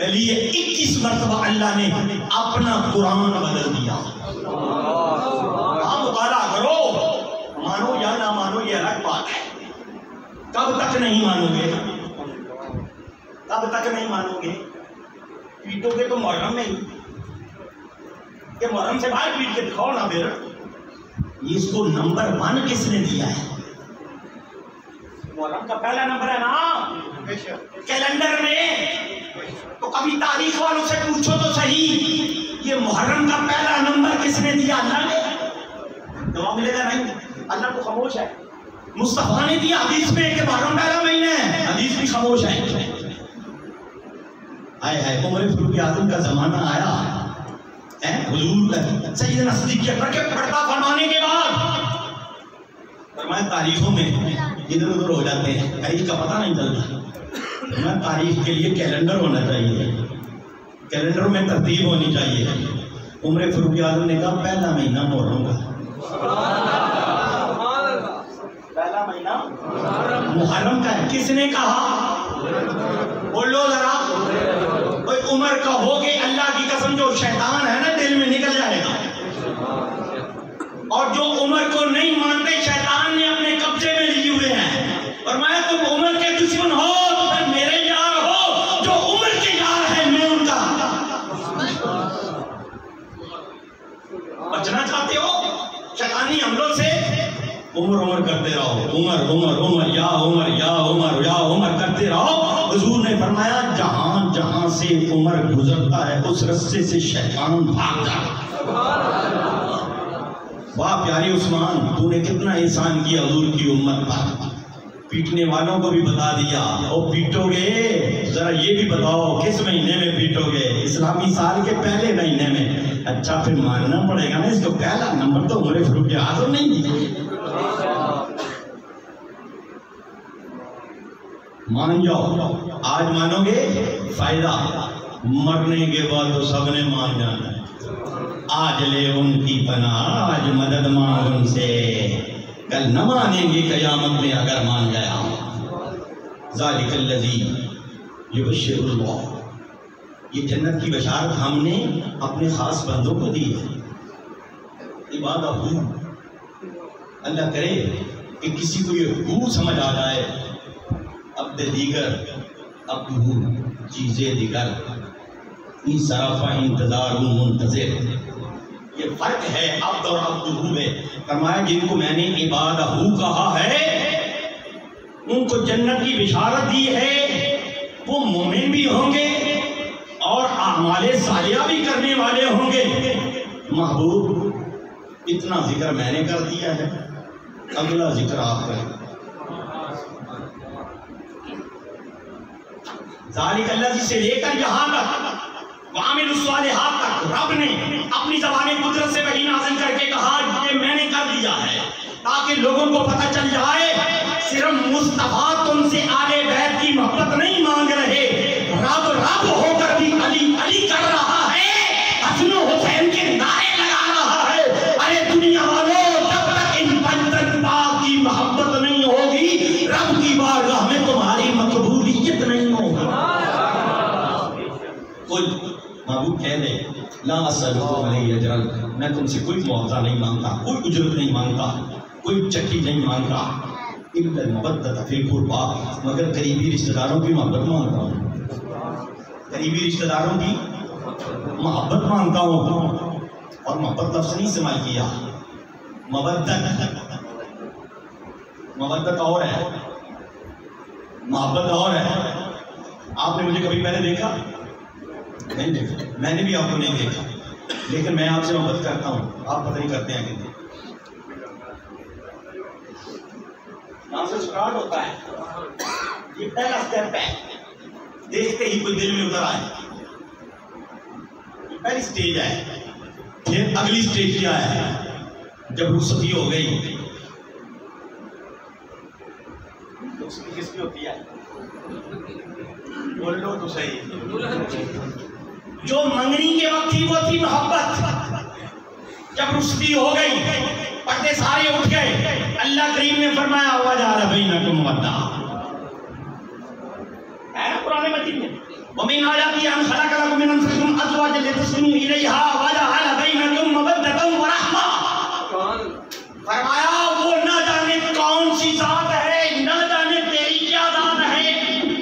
لیے 21 مرتبہ اللہ نے اپنا قرآن بدل دیا. مطالعہ کرو، مانو یا نہ مانو یہ الگ بات ہے. کب تک نہیں مانو گے؟ کب تک نہیں مانو گے؟ پیٹو گے تو محرم میں ہی، کہ محرم سے باہر پیٹ کے دکھاؤ نا. پھر اس کو نمبر 1 کس نے دیا ہے؟ محرم کا پہلا نمبر ہے نا کیلنڈر میں. تو ابھی تاریخ والوں سے پوچھو تو صحیح، یہ محرم کا پہلا نمبر کس نے دیا؟ اللہ نے؟ جواب ملے گا نہیں، اللہ تو خاموش ہے۔ مصطفیٰ نے دیا حدیث میں کہ محرم پہلا مہینہ ہے، حدیث بھی خاموش ہے۔ آئے ہے عمر فاروق اعظم کا زمانہ آیا، حضور سیدنا صدیق اکبر کے پردہ فرمانے کے بعد فرمایا تاریخوں میں ادھر ادھر ہو جاتے ہیں، تاریخ کا پتہ نہیں چلتا۔ میں تاریخ کے لیے کیلنڈر ہونا چاہیے، کیلنڈر میں ترتیب ہونی چاہیے۔ عمر فاروق اعظم نے کہا پہلا مہینہ محرم کا، پہلا مہینہ محرم کا ہے۔ کس نے کہا؟ بولو ذرا، عمر کہو گے اللہ کی قسم جو شیطان ہے نا دل میں نکل جائے گا، اور جو عمر کو نہیں مانتے شیطان نے اپنے قبضے میں لیے ہوئے ہیں۔ اور میں تم عمر کے دشمن ہو تو پھر میرے یار ہو، جو عمر کے یار ہیں میں ان کا۔ بچنا چاہتے ہو شیطانی حملوں سے؟ عمر عمر کرتے رہو، عمر عمر عمر یا عمر یا عمر یا عمر کرتے رہو۔ حضور نے فرمایا جہاں جہاں سے عمر گزرتا ہے اس رستے سے شیطان بھاگ جاتا۔ واہ پیارے عثمان، تو نے کتنا احسان کیا حضور کی امت پر۔ پیٹنے والوں کو بھی بتا دیا، اور پیٹو گے ذرا یہ بھی بتاؤ کس مہینے میں پیٹو گے؟ اسلامی سال کے پہلے مہینے میں۔ اچھا پھر ماننا پڑے گا نا اس کو، پہلا نمبر تو عمر فاروق اعظم نہیں دی۔ مان جاؤ، آج مانو گے فائدہ، مرنے کے بعد تو سب نے مان جانا ہے۔ آج لے ان کی پناہ، آج مدد مانگ ان سے، کل نہ مانیں گے قیامت میں اگر مان گیا۔ ذالک الذی یبشر اللہ، یہ جنت کی بشارت ہم نے اپنے خاص بندوں کو دی ہے۔ عبادہ ہو، اللہ کرے کہ کسی کو یہ حقوق سمجھ آ جائے، عبد دیگر عبدہ چیزیں دیگر، ای صرف انتظار منتظر۔ یہ فرق ہے عبد اور عبدہ میں۔ فرمایا جن کو میں نے عبادہ کہا ہے ان کو جنت کی بشارت دی ہے، وہ مومن بھی ہوں گے اور اعمال صالحہ بھی کرنے والے ہوں گے۔ محبوب اتنا ذکر میں نے کر دیا ہے، اگلا ذکر آپ کریں۔ ذالک الذی سے لے کر یہاں تک وعامل الصالحات تک رب نے اپنی زبان قدرت سے وحی نازل کر کے کہا یہ میں نے کر دیا ہے، تاکہ لوگوں کو پتہ چل جائے صرف مصطفیٰ تم سے آلِ بیت کی محبت نہیں مانگ رہے، رب رب ہو کر بھی علی علی کر رہا ہے، حسن و حسین کے نعرے لگا رہا ہے۔ ارے دنیا والوں، جب تک ان پنجتن پاک کی محبت نہیں ہوگی رب کی بارگاہ میں تمہاری مقبولیت نہیں ہوگی۔ کوئی محبوب کہہ دے لا اسألکم علیہ اجرا، میں تم سے کوئی معاوضہ نہیں مانگتا، کوئی اجرت نہیں مانگتا، کوئی چٹی نہیں مانگتا، الا المودۃ فی القربی، مگر قریبی رشتہ داروں کی محبت مانگتا ہوں، قریبی رشتہ داروں کی محبت مانگتا ہوں۔ اور محبت لفظ نہیں استعمال کیا، مودت اور ہے، محبت اور ہے۔ آپ نے مجھے کبھی پہلے دیکھا؟ نہیں دیکھا، میں نے بھی آپ کو نہیں دیکھا، لیکن میں آپ سے محبت کرتا ہوں، آپ پتہ نہیں کرتے ہیں کہ نہیں۔ یہاں سے سٹارٹ ہوتا ہے، یہ پہلا سٹیپ ہے، دیکھتے ہی کوئی دل میں اتر آئے، یہ پہلی سٹیج ہے۔ پھر اگلی سٹیج کیا ہے؟ جب رخصتی ہو گئی، رخصتی کس کی ہوتی ہے؟ بول لو تو صحیح۔ جو منگنی کے وقت تھی وہ تھی محبت، جب رخصتی ہو گئی پردے سارے اٹھ گئے، اللہ کریم نے فرمایا وجعل بینکم مودۃ، ہے نا قرآن مجید میں، ومن آیاتہ ان خلق لکم من انفسکم ازواجا لتسکنوا الیہا وجعل بینکم مودۃ ورحمہ۔ فرمایا وہ نہ جانے کون سی ذات ہے، نہ جانے تیری کیا ذات ہے،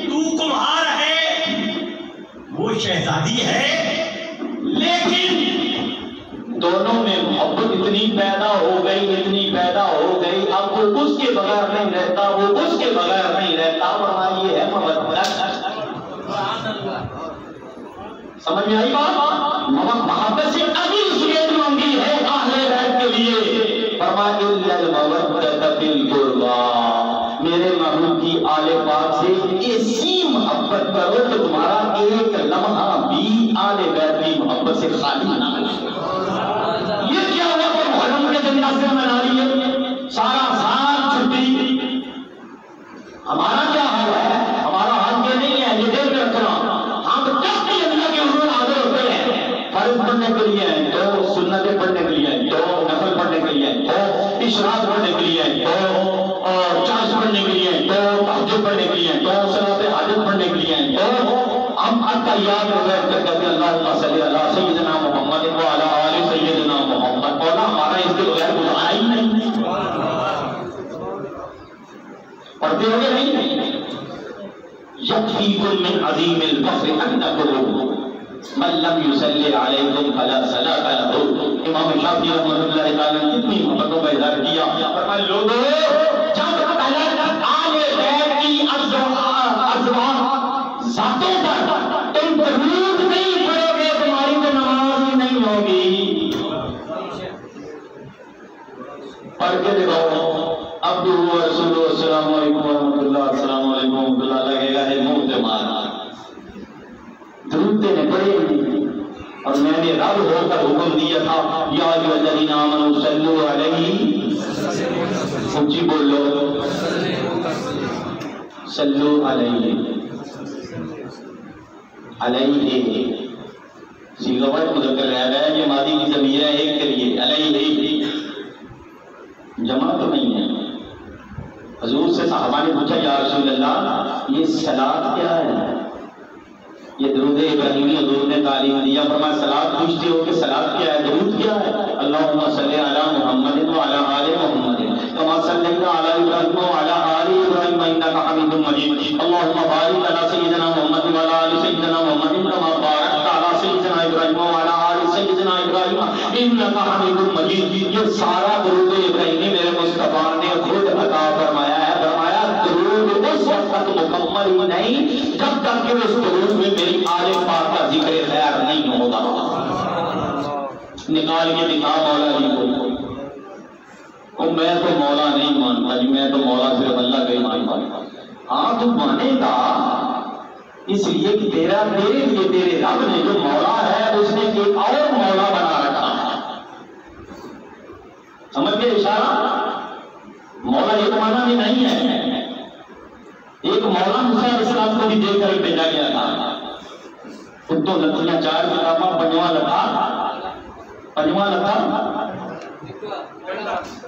تو کمہار ہے، وہ شہزادی ہے، لیکن دونوں میں محبت اتنی پیدا ہو گئی، اتنی پیدا ہو گئی، اب وہ اس کے بغیر نہیں رہتا، وہ اس کے بغیر نہیں رہتا، وہاں یہ ہے محبت۔ سمجھ میں آئی بات؟ محبت سے اگلی صورت مانگی ہے اہل بیت کے لیے، فرمایا الا المودۃ فی القربى، میرے محبوب کی آل پاک سے ایسی محبت کرو کہ تمہارا ایک لمحہ بھی آل بیت کی محبت سے خالی نہ ہو۔ یہ کیا ہوا کہ محرم کے دن سے منا لیے، سارا سال چھٹی، ہمارا کیا حال ہے؟ ہمارا حال یہ نہیں ہے، یہ دیر میں رکھنا، ہم جب بھی اللہ کے حضور حاضر ہوتے ہیں، فرض پڑھنے کے لیے تو سنتیں پڑھنے کے لیے تو نفل پڑھنے کے لیے تو اشراق پڑھنے کے لیے تو چارج پڑھنے کے لیے تو تہجد پڑھنے کے لیے تو صلاۃ حاجت پڑھنے کے لیے تو ہم التحیات وغیرہ کر کے اللہم صلی علی سیدنا محمد وعلی آل سیدنا محمد، مولا ہمارا اس کے بغیر گزارا ہی نہیں، پڑھتے ہوئے نہیں۔ یکفیکم من عظیم الفخر انکم من لم یصلی علیکم فلا صلاۃ لہ۔ امام شافعی رحمۃ اللہ تعالی نے کتنی محبتوں کا اظہار کیا، فرمایا لوگوں جب تک آل بیت کی ازواج ذاتوں پر تم درود نہیں پڑھو گے تمہاری تو نماز ہی نہیں ہوگی۔ پڑھ کے دکھاؤ عبدہ ورسولہ السلام علیکم ورحمۃ اللہ، السلام علیکم ورحمۃ اللہ، لگے گا ہے منہ سے مارنا، درود دینے پڑے گی۔ اور میں نے رب ہو کر حکم دیا تھا یا ایھا الذین آمنوا صلوا علیہ، اونچی بولو، صلوا علیہ، علیہ صیغہ مذکر رہ گیا ہے، یہ ماضی کی ضمیر ہے ایک کے لیے، علیہ جمع تو نہیں ہے۔ حضور سے صحابہ نے پوچھا یا رسول اللہ یہ صلاۃ کیا ہے؟ یہ درود ابراہیمی حضور نے تعلیم دیا، فرمایا صلاۃ پوچھتے ہو کہ صلاۃ کیا ہے، درود کیا ہے؟ اللہم صلی علی محمد وعلی آل محمد کما صلیت علی ابراہیم وعلی آل ابراہیم انک حمید مجید، اللہم بارک علی سیدنا محمد وعلی آل سیدنا محمد کما بارکت علی سیدنا ابراہیم وعلی آل سیدنا ابراہیم انک حمید مجید۔ یہ سارا درود ابراہیمی میرے مصطفیٰ نے خود عطا فرمایا ہے، فرمایا درود اس وقت مکمل ہی نہیں جب تک کہ اس درود میں میری آل پاک کا ذکر خیر نہیں ہوگا۔ نکال کے دکھا مولا جی کو، میں تو مولا نہیں مانتا جی، میں تو مولا صرف اللہ کا ہی مانتا ہوں۔ ہاں تو مانے گا اس لیے کہ تیرے لیے تیرے رب نے جو مولا ہے اس نے ایک اور مولا بنا رکھا ہے، سمجھ گئے اشارہ؟ مولا ایک معنی میں نہیں ہے، ایک مولا موسیٰ علیہ السلام کو بھی دے کر بھیجا گیا تھا، تو لکھیاں چار کتاباں، پنجواں لکھا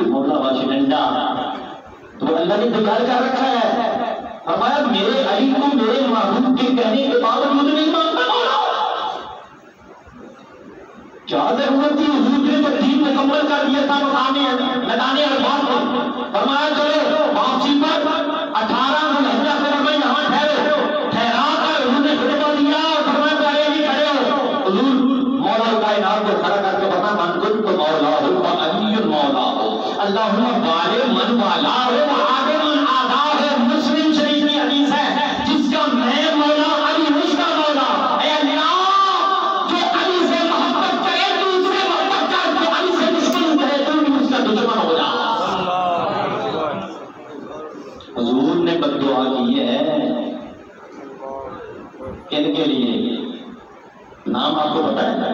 مولا باشی ڈنڈا، تو اللہ نے تیار کر رکھا ہے، فرمایا میرے علی کو میرے محبوب کے کہنے کے باوجود نہیں مانتا مولا۔ کیا ضرورت تھی؟ حضور نے تو دین مکمل کر دیا تھا میدان عرفات میں، فرمایا چلو واپسی پر 18 ذوالحجہ سے میں یہاں ٹھہرا کر حضور نے خطبہ دیا اور فرمایا پہلے ہی کھڑے ہو، حضور مولا کائنات کو کھڑا کر کے بتا من کنت مولا ہو وعلی مولا ہو، اللہم بارک من والا ہو وعادِ من آدھا ہو۔ مسلم شریف کی حدیث ہے جس کا میں مولا علی اس کا مولا، اے اللہ جو علی سے محبت کرے تو اس سے محبت کر، جو علی سے دشمن کرے تو بھی اس کا دشمن ہو جا۔ حضور نے بد دعا کی ہے کن کے لیے؟ نام آپ کو پتا ہے؟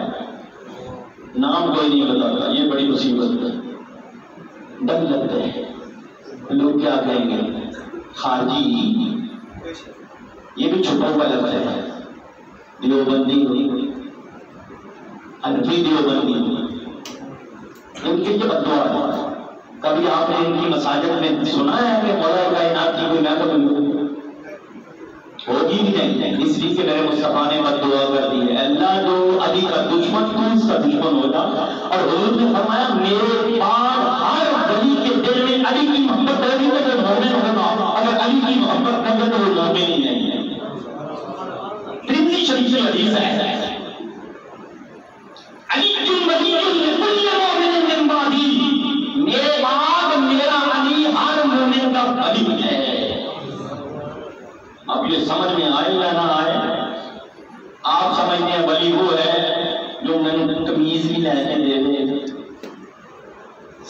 نام کوئی نہیں بتاتا، یہ بڑی مصیبت ہے، ڈر لگتا ہے لوگ کیا کہیں گے، خارجی، یہ بھی چھپا ہوا لفظ ہے، دیوبندی ہوئی، حنفی دیوبندی، ان کی یہ بد دعا ہے۔ کبھی آپ نے ان کی مساجد میں سنا ہے کہ مولا کائنات کی کوئی محفل ہوگی بھی نہیں، اس لیے کہ میرے مصطفیٰ نے بد دعا کر دی ہے، اللہ جو علی کا دشمن تو اس کا دشمن ہوگا۔ اور حضور نے فرمایا میرے پاس ہر گلی کے دل میں علی کی محبت ہوگی تو وہ مومن ہوگا، اگر علی کی محبت نہیں ہے تو وہ مومن ہی نہیں ہے۔ ترمذی شریف کی حدیث ہے علی ولی لکل مومن من بعدی، میرے بعد میرا علی ہر مومن کا ولی ہے۔ اب یہ سمجھ میں آئے یا نہ آئے؟ آپ سمجھتے ہیں ولی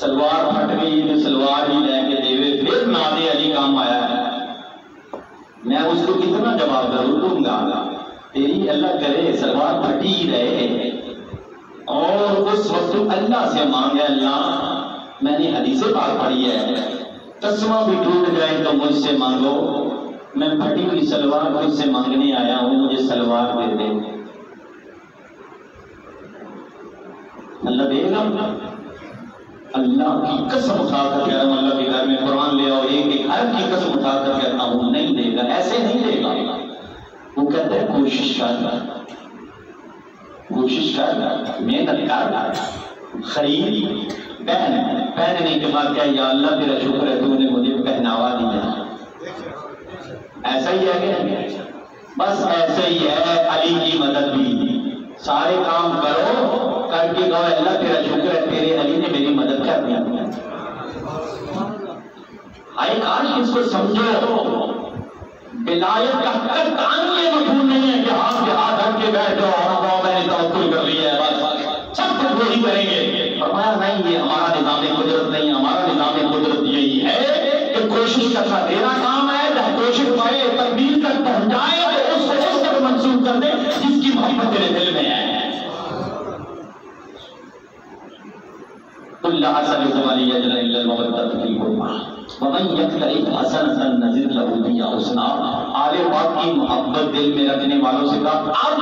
سلوار پھٹ گئی تو سلوار ہی لے کے دے، پھر ناد علی کام آیا ہے، میں اس کو کتنا جواب دوں گا؟ تیری اللہ کرے سلوار پھٹی ہی رہے، اور اس وقت اللہ سے مانگے اللہ میں نے حدیث پاک پڑھی ہے، قسمہ بھی ٹوٹ جائے تو مجھ سے مانگو، میں پھٹی ہوئی سلوار مجھ سے مانگنے آیا ہوں، مجھے سلوار دے دے۔ اللہ دے گا؟ اللہ کی قسم اٹھا کر کہہ رہا ہوں، اللہ کے گھر میں قرآن لے آؤ، ایک ہر کی قسم اٹھا کر کہتا ہوں نہیں دے گا، ایسے نہیں دے گا۔ وہ کہتا ہے کوشش کر، کوشش کر، محنت کر، خرید، پہننے کے بعد کیا یا اللہ تیرا شکر ہے تو نے مجھے پہناوا دیا، ایسا ہی ہے کہ بس ایسا ہی ہے علی کی مدد بھی، سارے کام کرو، کر کے کہو اللہ تیرا شکر ہے تیرے علی نے میری مدد کر دیا۔ آئے کاش اس کو سمجھو، ولایت کا ہر کام یہ مفہوم نہیں ہے کہ ہاتھ کے ہاتھ رکھ کے بیٹھ جاؤ میں نے توکل کر لیا ہے بس سب کچھ وہی کریں گے۔ فرمایا نہیں، یہ ہمارا نظام قدرت نہیں ہے، ہمارا نظام قدرت یہی ہے کہ کوشش کرنا تیرا کام ہے، جب کوشش پائے تکمیل تک پہنچائے تو اس کو اس تک منسوخ کر دے جس کی محبت تیرے دل میں ہے۔ اللہ حسن علی اجر الا المودۃ فی القربى ومن یقترف حسنۃ نزد لہ فیہا حسنا۔ آل پاک کی محبت دل میں رکھنے والوں سے کہا اب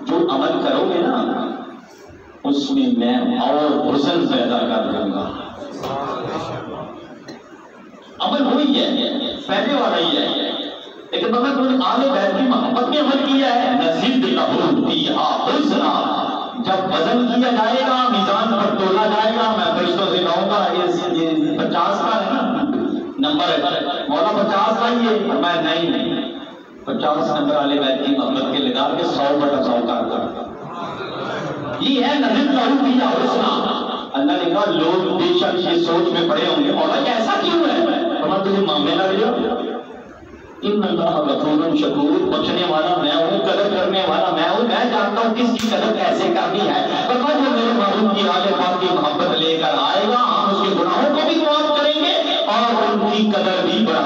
جو عمل کرو گے نا اس میں میں اور حسن پیدا کر دوں گا۔ عمل وہی ہے، پہلے والا ہی ہے، لیکن مگر تم نے آل بیت کی محبت میں عمل کیا ہے، نزد لہ فیہا حسنا۔ جب وزن کیا جائے گا، میزان پر تولا جائے گا، میں فرشتوں سے کہوں گا یہ 50 کا ہے نا نمبر ہے، مولا 50 کا ہی ہے، میں نہیں 50 نمبر والے بیت کی محبت کے لگا کے 100/100 کر یہ ہے نزد لہ فیہا حسنا۔ اللہ نے کہا لوگ بے شک یہ سوچ میں پڑے ہوں گے مولا کہ ایسا کیوں ہے، فرمایا تجھے معاملے لگ جاؤ، ان اللہ غفور شکور، بخشنے والا میں ہوں، قدر کرنے والا میں ہوں، میں جانتا ہوں کس کی قدر کیسے کرنی ہے۔ فرمایا جو میرے محبوب کی آل پاک کی محبت لے کر آئے گا ہم اس کے گناہوں کو بھی معاف کریں گے اور ان کی قدر بھی بڑھائیں گے۔